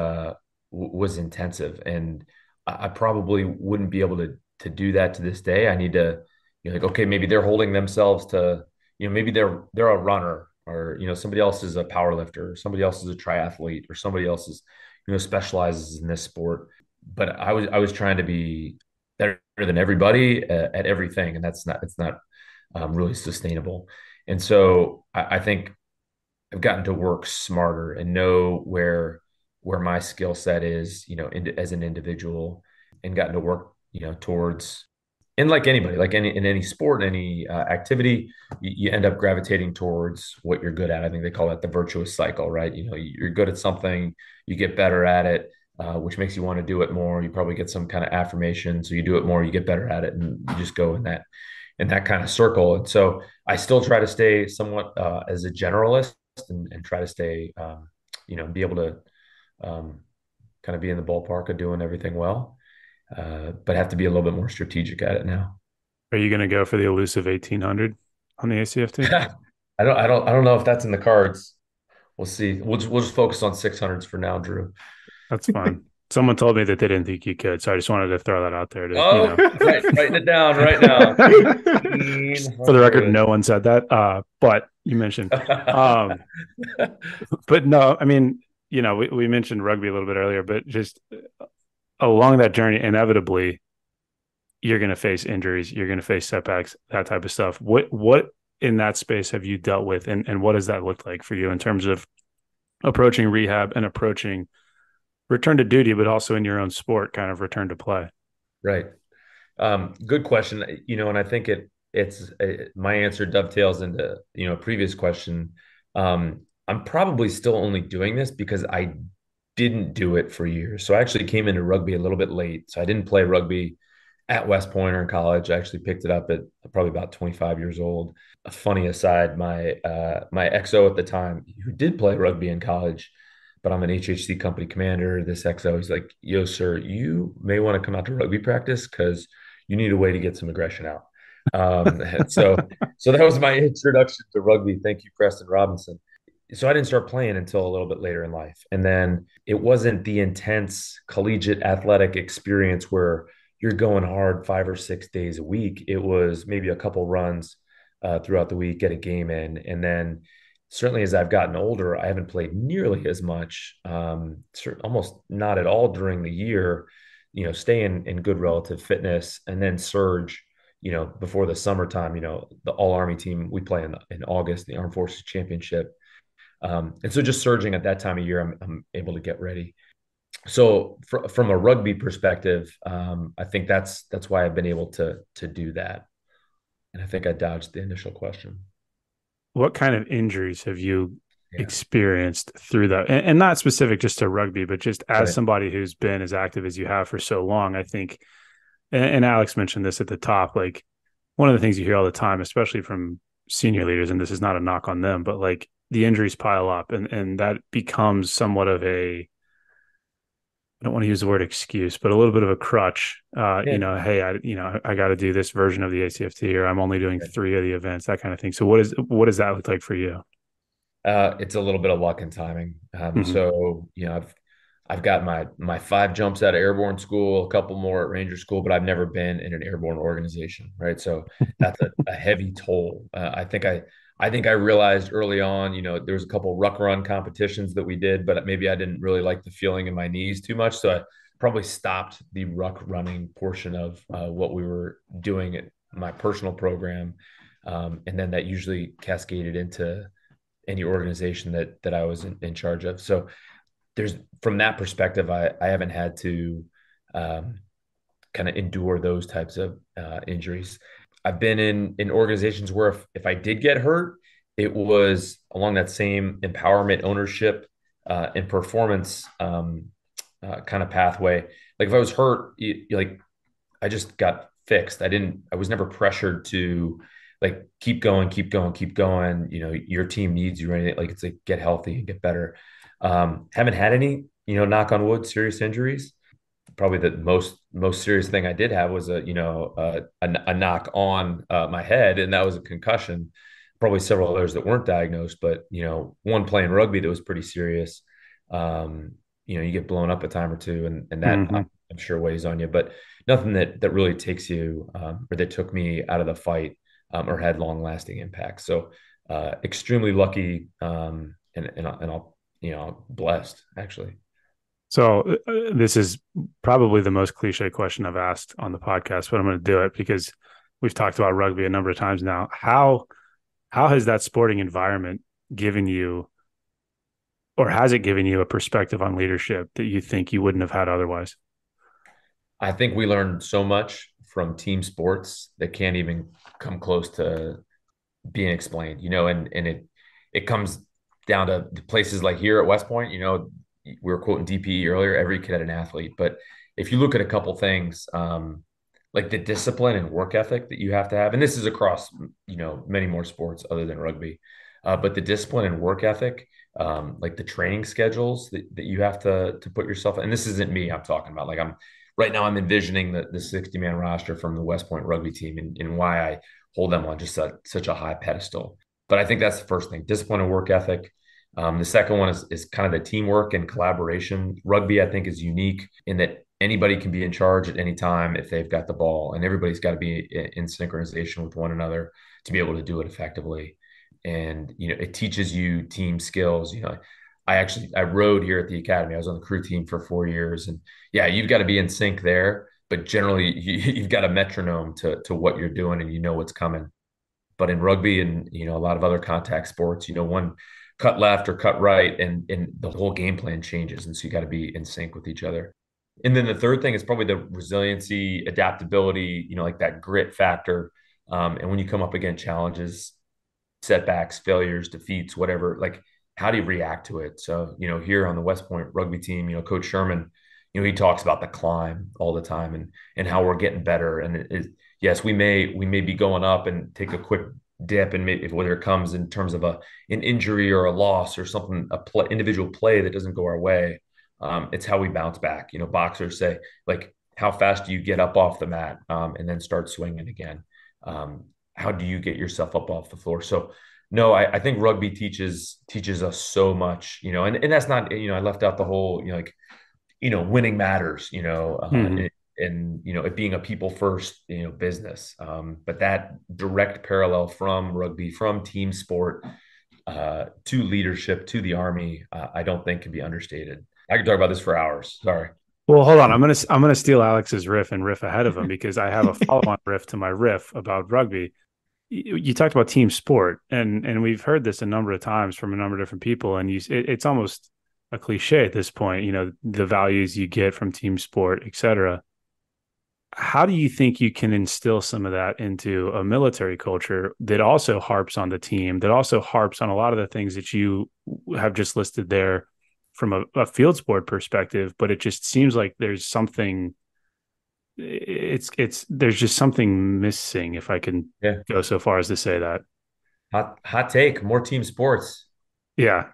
intensive, and I probably wouldn't be able to do that to this day. I need to, like, okay, maybe they're holding themselves to, maybe they're a runner, or somebody else is a power lifter, or somebody else is a triathlete, or somebody else is specializes in this sport. But I was trying to be better than everybody at everything, and it's not really sustainable. And so I think I've gotten to work smarter and know where my skill set is, as an individual, and gotten to work, towards. And like anybody, like in any sport, any activity, you end up gravitating towards what you're good at. I think they call that the virtuous cycle, right? You're good at something, you get better at it, which makes you want to do it more. You probably get some kind of affirmation, so you do it more, you get better at it, and you just go in that kind of circle. And so I still try to stay somewhat as a generalist, and try to stay, be able to kind of be in the ballpark of doing everything well, but have to be a little bit more strategic at it now. Are you going to go for the elusive 1800 on the ACFT? I don't know if that's in the cards. We'll see. We'll just focus on 600s for now, Drew. That's fine. Someone told me that they didn't think you could, so I just wanted to throw that out there. Writing it down right now. For the record, no one said that, but you mentioned. But no, I mean, we mentioned rugby a little bit earlier, but just along that journey, inevitably, you're going to face injuries, you're going to face setbacks, that type of stuff. What in that space have you dealt with, and what does that look like for you in terms of approaching rehab and approaching return to duty, but also in your own sport, kind of return to play? Right. Good question. And I think my answer dovetails into, a previous question. I'm probably still only doing this because I didn't do it for years. So I actually came into rugby a little bit late. So I didn't play rugby at West Point or in college. I actually picked it up at probably about 25 years old. A funny aside, my XO at the time, who did play rugby in college, but I'm an HHC company commander. This XO is like, yo, sir, you may want to come out to rugby practice because you need a way to get some aggression out. So that was my introduction to rugby. Thank you, Preston Robinson. So I didn't start playing until a little bit later in life. And then it wasn't the intense collegiate athletic experience where you're going hard 5 or 6 days a week. It was maybe a couple runs throughout the week, get a game in. And then certainly as I've gotten older, I haven't played nearly as much, almost not at all during the year, stay in good relative fitness, and then surge, before the summertime, the All Army team, we play in August, the Armed Forces Championship. And so just surging at that time of year, I'm able to get ready. So from a rugby perspective, I think that's why I've been able to do that. And I think I dodged the initial question. What kind of injuries have you experienced through that? And not specific just to rugby, but just as somebody who's been as active as you have for so long, I think, and Alex mentioned this at the top, like one of the things you hear all the time, especially from senior leaders, and this is not a knock on them, but like the injuries pile up and that becomes somewhat of I don't want to use the word excuse, but a little bit of a crutch. Hey, I got to do this version of the ACFT, or I'm only doing 3 of the events, that kind of thing. So what does that look like for you? It's a little bit of luck and timing. So, I've got my 5 jumps out of airborne school, a couple more at Ranger school, but I've never been in an airborne organization. Right. So that's a heavy toll. I think I realized early on, there was a couple ruck run competitions that we did, but maybe I didn't really like the feeling in my knees too much. So I probably stopped the ruck running portion of what we were doing at my personal program. And then that usually cascaded into any organization that I was in charge of. So from that perspective, I haven't had to kind of endure those types of injuries. I've been in organizations where if I did get hurt, it was along that same empowerment, ownership, and performance kind of pathway. Like if I was hurt, I just got fixed. I was never pressured to like keep going. Your team needs you, or anything. Like it's like get healthy and get better. Haven't had any, knock on wood, serious injuries. Probably the most serious thing I did have was a knock on my head, and that was a concussion. Probably several others that weren't diagnosed, but one playing rugby that was pretty serious. You get blown up a time or two, and that I'm sure weighs on you. But nothing that really takes you or that took me out of the fight or had long lasting impact. So extremely lucky, and I'll blessed actually. So this is probably the most cliche question I've asked on the podcast, but I'm going to do it because we've talked about rugby a number of times now. How has that sporting environment given you or has it given you a perspective on leadership that you think you wouldn't have had otherwise? I think we learned so much from team sports that can't even come close to being explained, and it comes down to places like here at West Point. We were quoting DPE earlier, every kid an athlete. But if you look at a couple things, like the discipline and work ethic that you have to have, and this is across, many more sports other than rugby, but the discipline and work ethic, like the training schedules that you have to put yourself, and this isn't me, I'm talking about, like right now I'm envisioning the 60-man roster from the West Point rugby team, and why I hold them on just such a high pedestal. But I think that's the first thing, discipline and work ethic. The second one is kind of the teamwork and collaboration. Rugby, I think, is unique in that anybody can be in charge at any time if they've got the ball, and everybody's got to be in synchronization with one another to be able to do it effectively. And it teaches you team skills. I rode here at the academy. I was on the crew team for 4 years, and yeah, you've got to be in sync there. But generally, you've got a metronome to what you're doing, and you know what's coming. But in rugby and a lot of other contact sports, one cut left or cut right, and the whole game plan changes, and so you got to be in sync with each other. And then the third thing is probably the resiliency, adaptability, like that grit factor. And when you come up against challenges, setbacks, failures, defeats, whatever, like how do you react to it? So, here on the West Point rugby team, Coach Sherman, he talks about the climb all the time, and how we're getting better. And yes, we may be going up and take a quick dip, and maybe whether it comes in terms of an injury or a loss or something, individual play that doesn't go our way. It's how we bounce back. Boxers say, like, how fast do you get up off the mat, and then start swinging again? How do you get yourself up off the floor? So no, I think rugby teaches us so much, and that's not, I left out the whole, winning matters, Mm-hmm. and it being a people first, business. But that direct parallel from rugby, from team sport, to leadership, to the Army, I don't think can be understated. I could talk about this for hours. Sorry. Well, hold on. I'm gonna steal Alex's riff and riff ahead of him because I have a follow-on riff to my riff about rugby. You talked about team sport, and we've heard this a number of times from a number of different people, and it's almost a cliche at this point. The values you get from team sport, et cetera. How do you think you can instill some of that into a military culture that also harps on the team, that also harps on a lot of the things that you have just listed there from a field sport perspective, but it just seems like there's something, there's just something missing, if I can go so far as to say that. Hot take, more team sports. Yeah.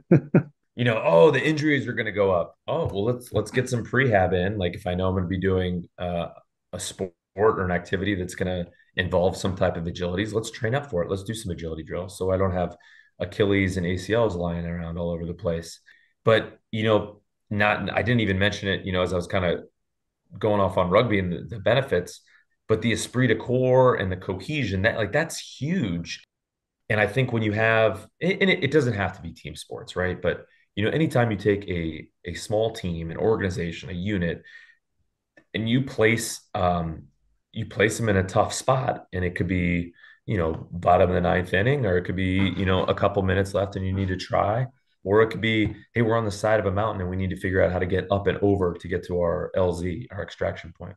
The injuries are going to go up. Oh, well, let's get some prehab in. Like, if I know I'm going to be doing a sport or an activity that's going to involve some type of agilities, let's train up for it. Let's do some agility drills so I don't have Achilles and ACLs lying around all over the place. But, I didn't even mention it, as I was kind of going off on rugby and the benefits, but the esprit de corps and the cohesion, that's huge. And I think when you have, and it doesn't have to be team sports, right? But, anytime you take a small team, an organization, a unit, and you place them in a tough spot, and it could be, bottom of the ninth inning, or it could be, a couple minutes left and you need to try, or it could be, hey, we're on the side of a mountain and we need to figure out how to get up and over to get to our LZ, our extraction point.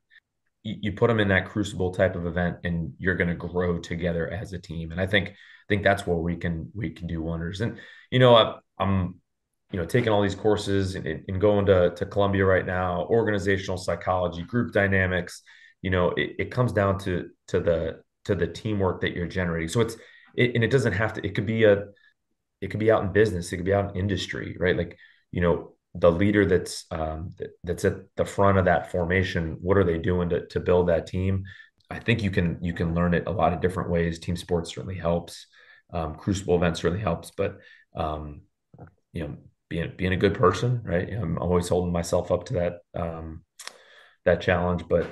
You put them in that crucible type of event, and you're going to grow together as a team. And I think that's where we can do wonders. And I'm taking all these courses and going to Columbia right now, organizational psychology, group dynamics. It comes down to the teamwork that you're generating. So it doesn't have to. It could be out in business. It could be out in industry, right? Like, the leader that's at the front of that formation, what are they doing to build that team? I think you can learn it a lot of different ways. Team sports certainly helps. Crucible events certainly helps, but being a good person, right? I'm always holding myself up to that challenge, but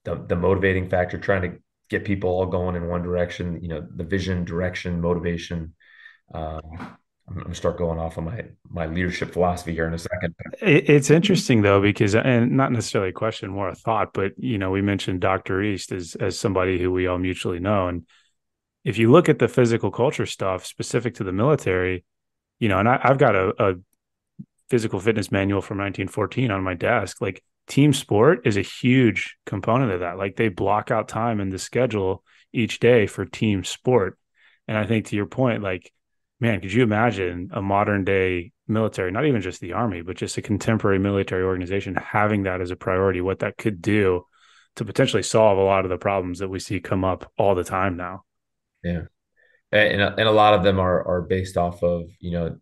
the motivating factor, trying to get people all going in one direction, the vision, direction, motivation. I'm going to start going off on my leadership philosophy here in a second. It's interesting though, because, and not necessarily a question, more a thought, but, we mentioned Dr. East as somebody who we all mutually know. And if you look at the physical culture stuff specific to the military, And I've got a physical fitness manual from 1914 on my desk. Like team sport is a huge component of that. Like they block out time in the schedule each day for team sport. And I think to your point, like, man, could you imagine a modern day military, not even just the Army, but just a contemporary military organization having that as a priority, what that could do to potentially solve a lot of the problems that we see come up all the time now. Yeah. And a lot of them are based off of,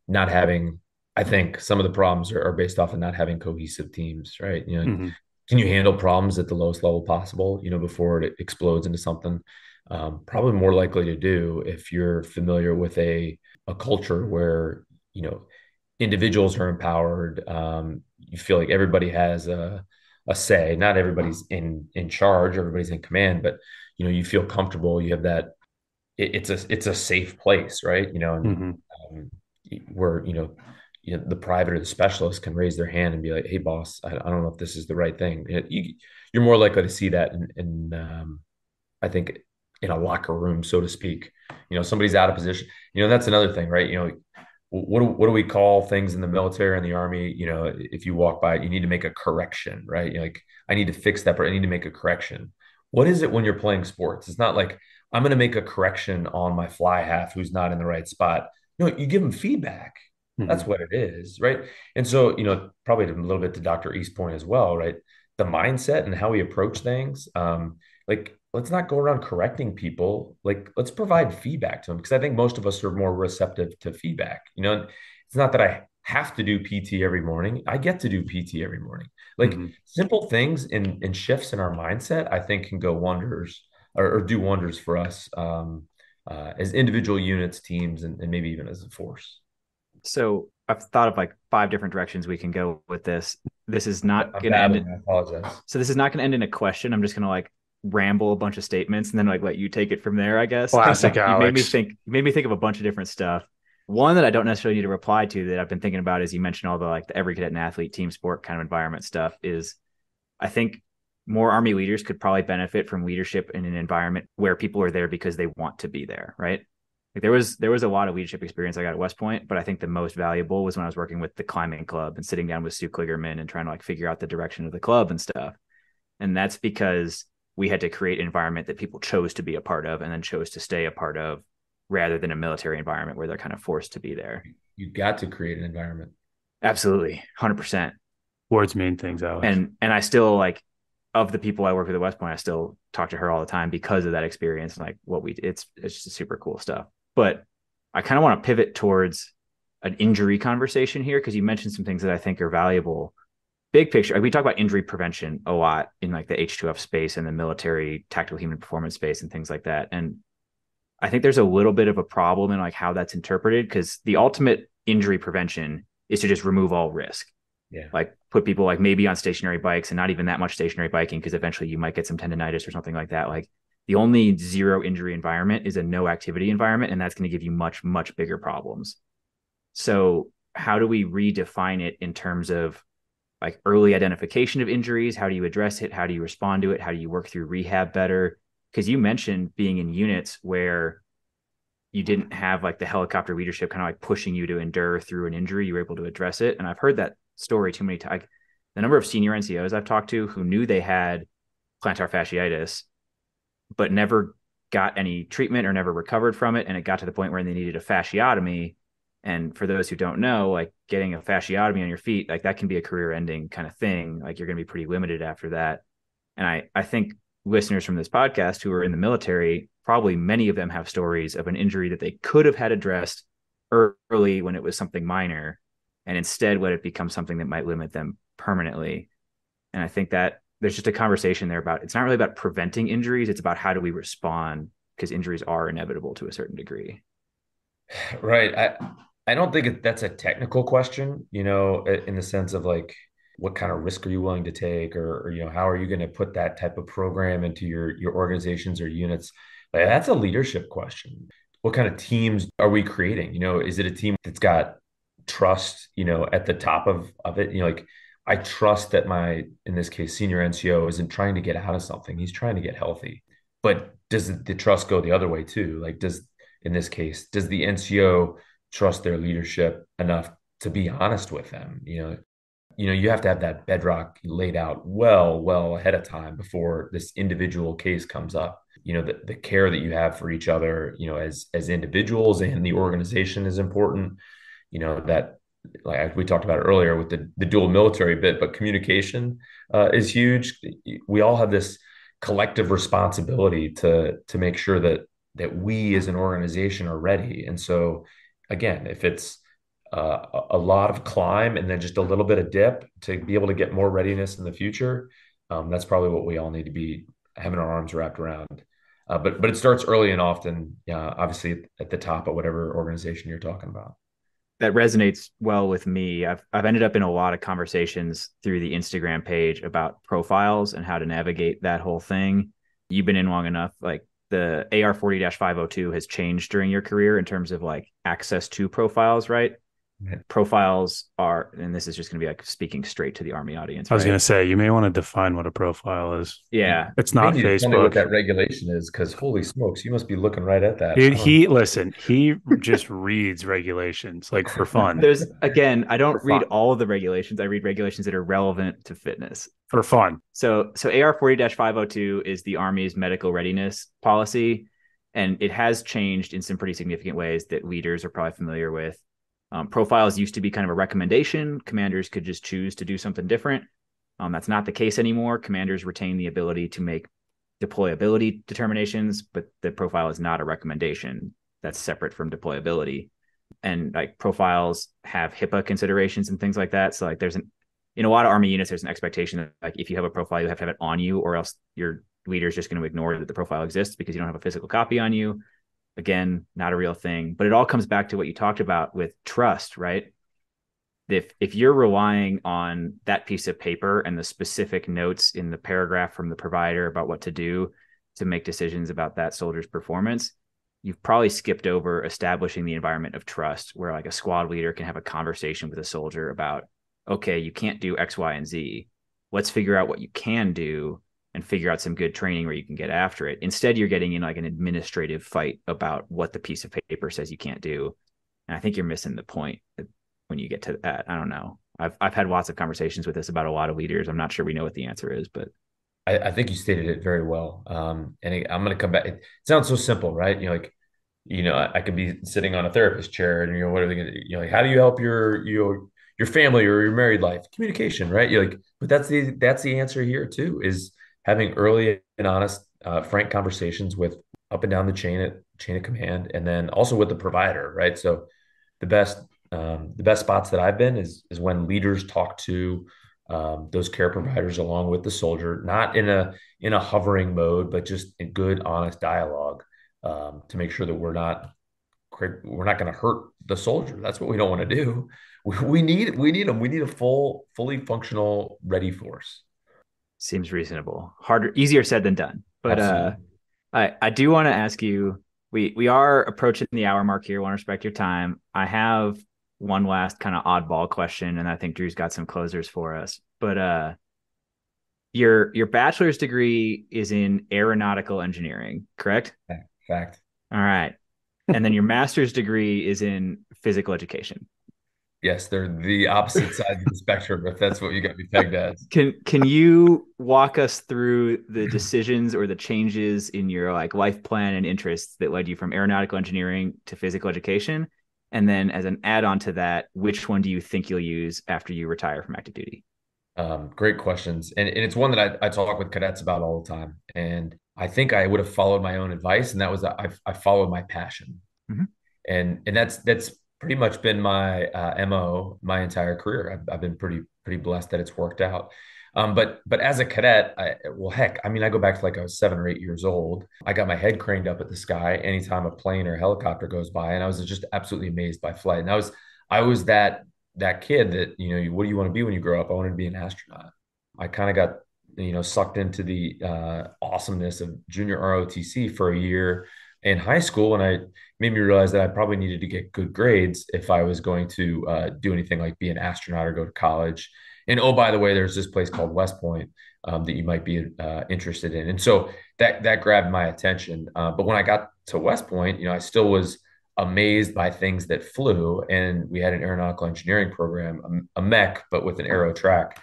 not having, I think some of the problems are based off of not having cohesive teams, right? Mm-hmm. Can you handle problems at the lowest level possible, before it explodes into something? Probably more likely to do if you're familiar with a culture where, individuals are empowered. You feel like everybody has a say. Not everybody's in charge, everybody's in command, but you feel comfortable. You have that it's a safe place, right? And Mm-hmm. where the private or the specialist can raise their hand and be like, "Hey, boss, I don't know if this is the right thing." You're more likely to see that in I think in a locker room, so to speak. Somebody's out of position. That's another thing, right? What do we call things in the military and the Army? If you walk by it, you need to make a correction, right? Like, I need to fix that, but I need to make a correction. What is it when you're playing sports? It's not like I'm going to make a correction on my fly half who's not in the right spot. No, you give them feedback. Mm-hmm. That's what it is, right? And so, probably a little bit to Dr. East's point as well, right? The mindset and how we approach things. Like, let's not go around correcting people. Like, let's provide feedback to them, because I think most of us are more receptive to feedback. It's not that I have to do PT every morning. I get to do PT every morning. Like, Mm-hmm. simple things in shifts in our mindset, I think can go wonders, or do wonders for us, as individual units, teams, and maybe even as a force. So I've thought of like 5 different directions we can go with this. This is not I'm going to end. babbling, I apologize. So this is not going to end in a question. I'm just going to like ramble a bunch of statements and then like let you take it from there, I guess. Classic You made me Alex. think. You made me think of a bunch of different stuff. One that I don't necessarily need to reply to that I've been thinking about is you mentioned all the like the every cadet and athlete team sport kind of environment stuff. Is I think more Army leaders could probably benefit from leadership in an environment where people are there because they want to be there, right? Like there was a lot of leadership experience I got at West Point, but I think the most valuable was when I was working with the climbing club and sitting down with Sue Kligerman and trying to like figure out the direction of the club and stuff. And that's because we had to create an environment that people chose to be a part of and then chose to stay a part of, rather than a military environment where they're kind of forced to be there. You got to create an environment. Absolutely. 100%. Words mean things, Alex. And I still like, of the people I work with at West Point, I still talk to her all the time because of that experience. And like it's just super cool stuff. But I kind of want to pivot towards an injury conversation here, because you mentioned some things that I think are valuable. Big picture, we talk about injury prevention a lot in like the H2F space and the military tactical human performance space and things like that. And I think there's a little bit of a problem in like how that's interpreted, because the ultimate injury prevention is to just remove all risk. Yeah. Like put people like maybe on stationary bikes, and not even that much stationary biking, because eventually you might get some tendonitis or something like that. Like the only zero injury environment is a no activity environment, and that's going to give you much, much bigger problems. So how do we redefine it in terms of like early identification of injuries? How do you address it? How do you respond to it? How do you work through rehab better? Because you mentioned being in units where you didn't have like the helicopter leadership kind of like pushing you to endure through an injury. You were able to address it. And I've heard that story too many times. The number of senior NCOs I've talked to who knew they had plantar fasciitis, but never got any treatment or never recovered from it. And it got to the point where they needed a fasciotomy. And for those who don't know, like getting a fasciotomy on your feet, like that can be a career ending kind of thing. Like you're going to be pretty limited after that. And I think listeners from this podcast who are in the military, probably many of them have stories of an injury that they could have had addressed early when it was something minor, and instead let it become something that might limit them permanently. And I think that there's just a conversation there about, it's not really about preventing injuries. It's about how do we respond, because injuries are inevitable to a certain degree. Right. I don't think that's a technical question, in the sense of like, what kind of risk are you willing to take, or how are you going to put that type of program into your organizations or units? Like, that's a leadership question. What kind of teams are we creating? Is it a team that's got trust, at the top of it? Like, I trust that in this case, senior NCO isn't trying to get out of something. He's trying to get healthy. But does the trust go the other way too? Like, in this case, does the NCO trust their leadership enough to be honest with them. You have to have that bedrock laid out well ahead of time before this individual case comes up. The care that you have for each other, as individuals and the organization is important. That, like we talked about earlier with the dual military bit, but communication is huge. We all have this collective responsibility to make sure that we as an organization are ready. And so, again, if it's a lot of climb and then just a little bit of dip to be able to get more readiness in the future, that's probably what we all need to be having our arms wrapped around. But it starts early and often, obviously at the top of whatever organization you're talking about. That resonates well with me. I've ended up in a lot of conversations through the Instagram page about profiles and how to navigate that whole thing. You've been in long enough, like the AR 40-502 has changed during your career in terms of like access to profiles, right? Profiles are, and this is just going to be like speaking straight to the Army audience. I was right? going to say, you may want to define what a profile is. Yeah. It's not Maybe Facebook. tell me what that regulation is, because holy smokes, you must be looking right at that. Dude, he just reads regulations like for fun. Again, I don't read all of the regulations. I read regulations that are relevant to fitness. For fun. So AR 40-502 is the Army's medical readiness policy, and it has changed in some pretty significant ways that leaders are probably familiar with. Profiles used to be kind of a recommendation. Commanders could just choose to do something different. That's not the case anymore. Commanders retain the ability to make deployability determinations, but the profile is not a recommendation. That's separate from deployability. And like profiles have HIPAA considerations and things like that. So like in a lot of Army units, there's an expectation that like if you have a profile, you have to have it on you, or else your leader is just going to ignore that the profile exists because you don't have a physical copy on you. Again, not a real thing, but it all comes back to what you talked about with trust, right? If you're relying on that piece of paper and the specific notes in the paragraph from the provider about what to do to make decisions about that soldier's performance, you've probably skipped over establishing the environment of trust where like a squad leader can have a conversation with a soldier about, okay, you can't do X, Y, and Z. Let's figure out what you can do and figure out some good training where you can get after it. Instead, you're getting in like an administrative fight about what the piece of paper says you can't do. And I think you're missing the point when you get to that. I don't know. I've had lots of conversations with this about a lot of leaders. I'm not sure we know what the answer is, but I think you stated it very well. And I'm going to come back. It sounds so simple, right? I could be sitting on a therapist chair and, what are they going to, like, how do you help your family or your married life? Communication, right? But that's the answer here too, is having early and honest, frank conversations with up and down the chain of command, and then also with the provider, right? So the best spots that I've been is when leaders talk to those care providers along with the soldier, not in a hovering mode, but just in good, honest dialogue, to make sure that we're not going to hurt the soldier. That's what we don't want to do. We need them. We need a fully functional, ready force. Seems reasonable. Easier said than done. But I do want to ask you, we are approaching the hour mark here. I want to respect your time. I have one last kind of oddball question, and I think Drew's got some closers for us. But your bachelor's degree is in Aeronautical Engineering, correct? Fact. All right. And then your master's degree is in physical education. Yes, they're the opposite sides of the spectrum, if that's what you got me pegged as. Can you walk us through the decisions or the changes in your like life plan and interests that led you from aeronautical engineering to physical education? And then as an add-on to that, which one do you think you'll use after you retire from active duty? Great questions. And it's one that I talk with cadets about all the time. And I think I would have followed my own advice, and that was I followed my passion. Mm-hmm. And that's pretty much been my MO my entire career. I've been pretty blessed that it's worked out. But as a cadet, I go back to like I was 7 or 8 years old. I got my head craned up at the sky anytime a plane or helicopter goes by, and I was just absolutely amazed by flight. And I was that kid that, what do you want to be when you grow up? I wanted to be an astronaut. I kind of got sucked into the awesomeness of junior ROTC for a year in high school, and I made me realize that I probably needed to get good grades if I was going to do anything like be an astronaut or go to college. And oh, by the way, there's this place called West Point that you might be interested in. And so that grabbed my attention. But when I got to West Point, I still was amazed by things that flew. And we had an aeronautical engineering program, a mech, but with an aero track.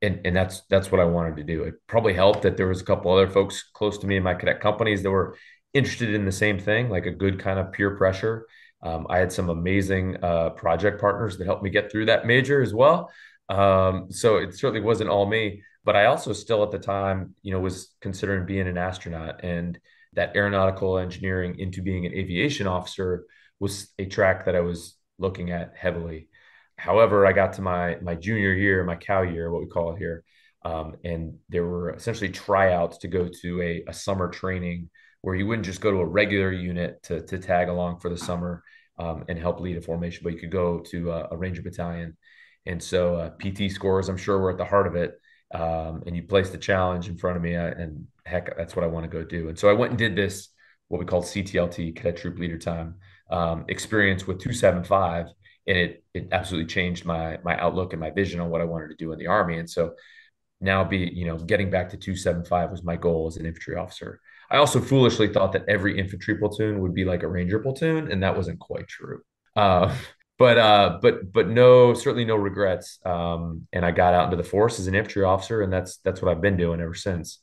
And that's what I wanted to do. It probably helped that there was a couple other folks close to me in my cadet companies that were interested in the same thing, like a good kind of peer pressure. I had some amazing project partners that helped me get through that major as well. So it certainly wasn't all me, but I also still at the time, was considering being an astronaut, and that aeronautical engineering into being an aviation officer was a track that I was looking at heavily. However, I got to my junior year, my COW year, what we call it here, and there were essentially tryouts to go to a summer training where you wouldn't just go to a regular unit to tag along for the summer and help lead a formation, but you could go to a Ranger battalion. And so PT scores, I'm sure, were at the heart of it. And you placed the challenge in front of me, and heck, that's what I want to go do. And so I went and did this, what we called CTLT, Cadet Troop Leader Time, experience with 275, and it absolutely changed my outlook and my vision on what I wanted to do in the Army. And so now getting back to 275 was my goal as an infantry officer. I also foolishly thought that every infantry platoon would be like a Ranger platoon, and that wasn't quite true. But no, certainly no regrets. And I got out into the force as an infantry officer, and that's what I've been doing ever since.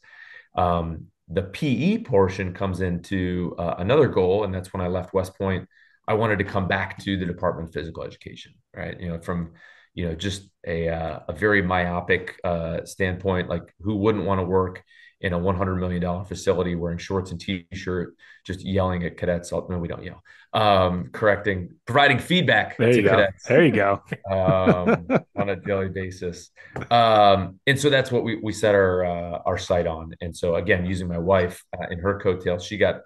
The PE portion comes into another goal, and that's when I left West Point. I wanted to come back to the Department of Physical Education, right? From just a very myopic standpoint, like who wouldn't want to work in a $100 million facility wearing shorts and t-shirt, just yelling at cadets. No, we don't yell. Providing feedback to cadets. There you go. On a daily basis. And so that's what we set our sight on. And so again, using my wife in her coattails, she got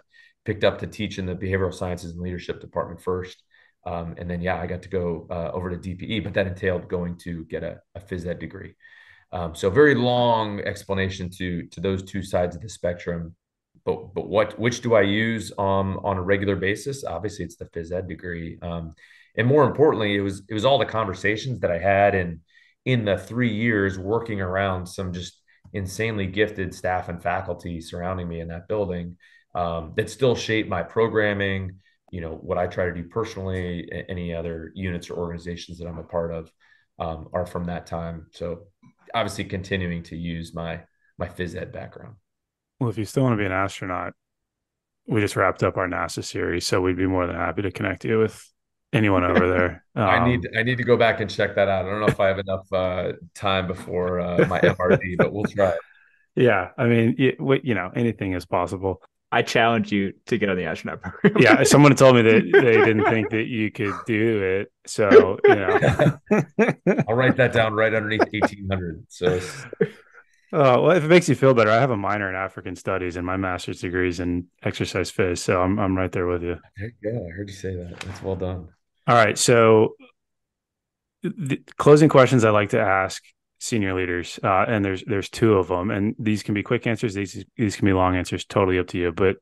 picked up to teach in the behavioral sciences and leadership department first. And then, I got to go over to DPE, but that entailed going to get a phys ed degree. So very long explanation to those two sides of the spectrum. But which do I use on a regular basis? Obviously, it's the phys ed degree. And more importantly, it was all the conversations that I had in the 3 years working around some just insanely gifted staff and faculty surrounding me in that building that still shape my programming, what I try to do personally. Any other units or organizations that I'm a part of are from that time. So obviously continuing to use my phys ed background. Well, if you still want to be an astronaut, we just wrapped up our NASA series, so we'd be more than happy to connect you with anyone over there. I need to go back and check that out. I don't know if I have enough time before my MRD, but we'll try it. Yeah, I mean, anything is possible. I challenge you to get on the astronaut program. Yeah, someone told me that they didn't think that you could do it. So, I'll write that down right underneath 1800. So, well, if it makes you feel better, I have a minor in African studies and my master's degree is in exercise phys. So I'm right there with you. Yeah, I heard you say that. That's well done. All right. So the closing questions I like to ask senior leaders, and there's two of them, and these can be quick answers. These can be long answers, totally up to you. But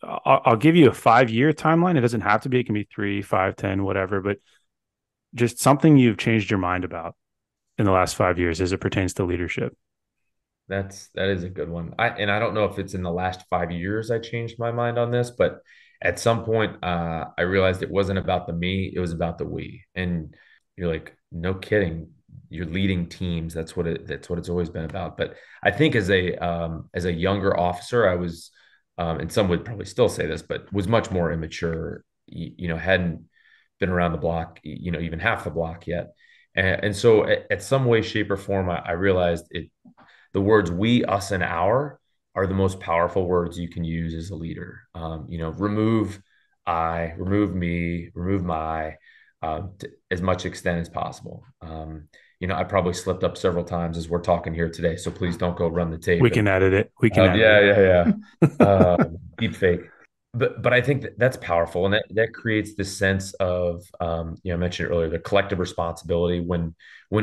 I'll give you a 5-year timeline. It doesn't have to be. It can be 3, 5, 10, whatever. But just something you've changed your mind about in the last 5 years as it pertains to leadership. That is a good one. I don't know if it's in the last 5 years I changed my mind on this, but at some point I realized it wasn't about the me, it was about the we. And you're like, no kidding. You're leading teams. That's what it's always been about. But I think as a younger officer, I was, and some would probably still say this, but was much more immature. Hadn't been around the block, even half the block yet. And so at some way, shape, or form, I realized the words we, us, and our are the most powerful words you can use as a leader. Remove I, remove me, remove my, to as much extent as possible. I probably slipped up several times as we're talking here today, so please don't go run the tape. We can edit it. We can edit it. Yeah. Deep fake. But I think that's powerful, and that creates this sense of, I mentioned earlier, the collective responsibility. When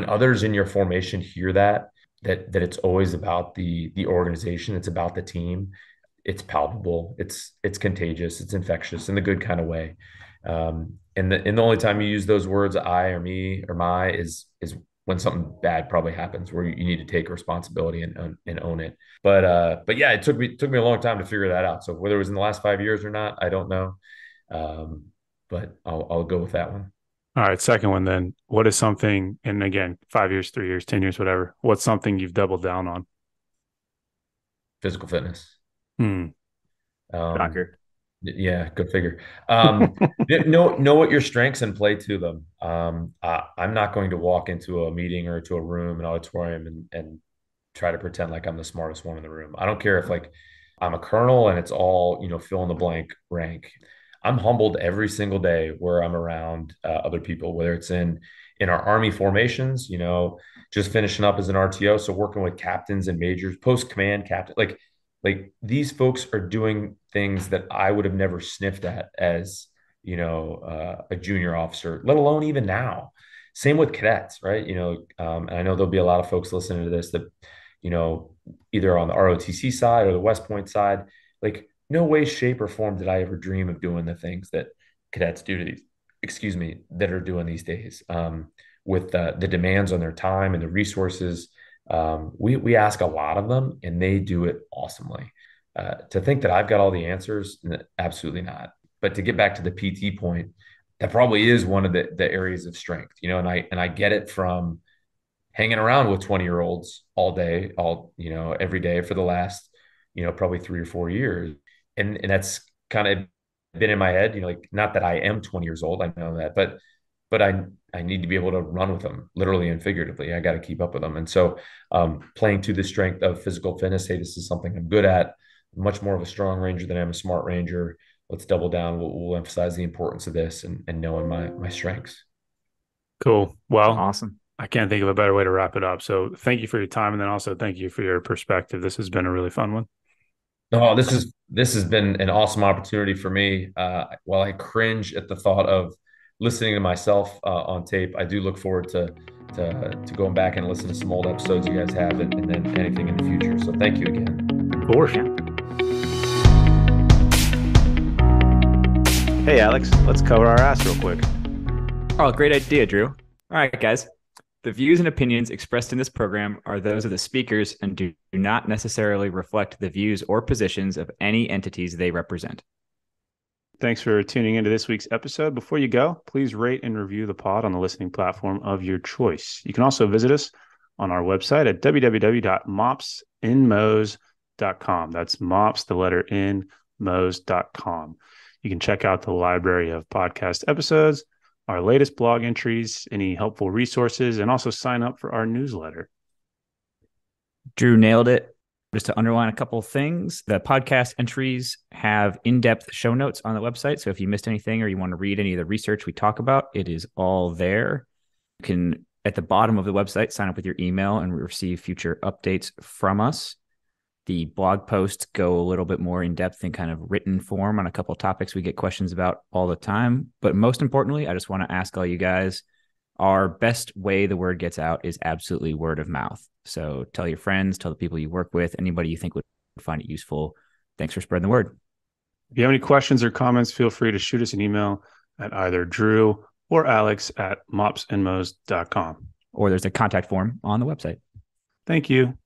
others in your formation hear that it's always about the organization, it's about the team, it's palpable, it's contagious, it's infectious in the good kind of way. And the only time you use those words, I or me or my, is when something bad probably happens where you need to take responsibility and own it. But yeah, it took me a long time to figure that out. So whether it was in the last 5 years or not, I don't know. but I'll go with that one. All right, second one then. What is something, and again, 5 years, 3 years, 10 years, whatever, what's something you've doubled down on? Physical fitness. Hmm. Shocker. Yeah, go figure. Know what your strengths and play to them. I'm not going to walk into a meeting or to a room, an auditorium, and try to pretend like I'm the smartest one in the room. I don't care if like I'm a colonel and it's all, fill in the blank rank. I'm humbled every single day where I'm around other people, whether it's in our Army formations, just finishing up as an RTO, so working with captains and majors, post command captain, like these folks are doing things that I would have never sniffed at as a junior officer, let alone even now. Same with cadets, right? And I know there'll be a lot of folks listening to this that either on the ROTC side or the West Point side, like no way, shape, or form did I ever dream of doing the things that cadets do to these, excuse me, that are doing these days. With the demands on their time and the resources, we ask a lot of them, and they do it awesomely. To think that I've got all the answers, absolutely not. But to get back to the PT point, that probably is one of the areas of strength, and I get it from hanging around with 20-year-olds all day, every day for the last, probably 3 or 4 years. And that's kind of been in my head, like, not that I am 20 years old, I know that, but I need to be able to run with them, literally and figuratively. I got to keep up with them. And so playing to the strength of physical fitness, hey, this is something I'm good at, much more of a strong ranger than I'm a smart ranger. Let's double down. We'll emphasize the importance of this and knowing my strengths. Cool. Well, Awesome. I can't think of a better way to wrap it up. So thank you for your time. And then also thank you for your perspective. This has been a really fun one. Oh, this has been an awesome opportunity for me. While I cringe at the thought of listening to myself on tape, I do look forward to going back and listening to some old episodes you guys have, and then anything in the future. So thank you again. Of course. Hey, Alex, let's cover our ass real quick. Oh, great idea, Drew. All right, guys. The views and opinions expressed in this program are those of the speakers and do not necessarily reflect the views or positions of any entities they represent. Thanks for tuning into this week's episode. Before you go, please rate and review the pod on the listening platform of your choice. You can also visit us on our website at www.mopsinmos.com. That's mops, the letter N, mos.com. You can check out the library of podcast episodes, our latest blog entries, any helpful resources, and also sign up for our newsletter. Drew nailed it. Just to underline a couple of things, the podcast entries have in-depth show notes on the website. So if you missed anything or you want to read any of the research we talk about, it is all there. You can, at the bottom of the website, sign up with your email and receive future updates from us. The blog posts go a little bit more in depth in kind of written form on a couple of topics we get questions about all the time. But most importantly, I just want to ask all you guys, our best way the word gets out is absolutely word of mouth. So tell your friends, tell the people you work with, anybody you think would find it useful. Thanks for spreading the word. If you have any questions or comments, feel free to shoot us an email at either Drew or Alex at mopsinmos.com. Or there's a contact form on the website. Thank you.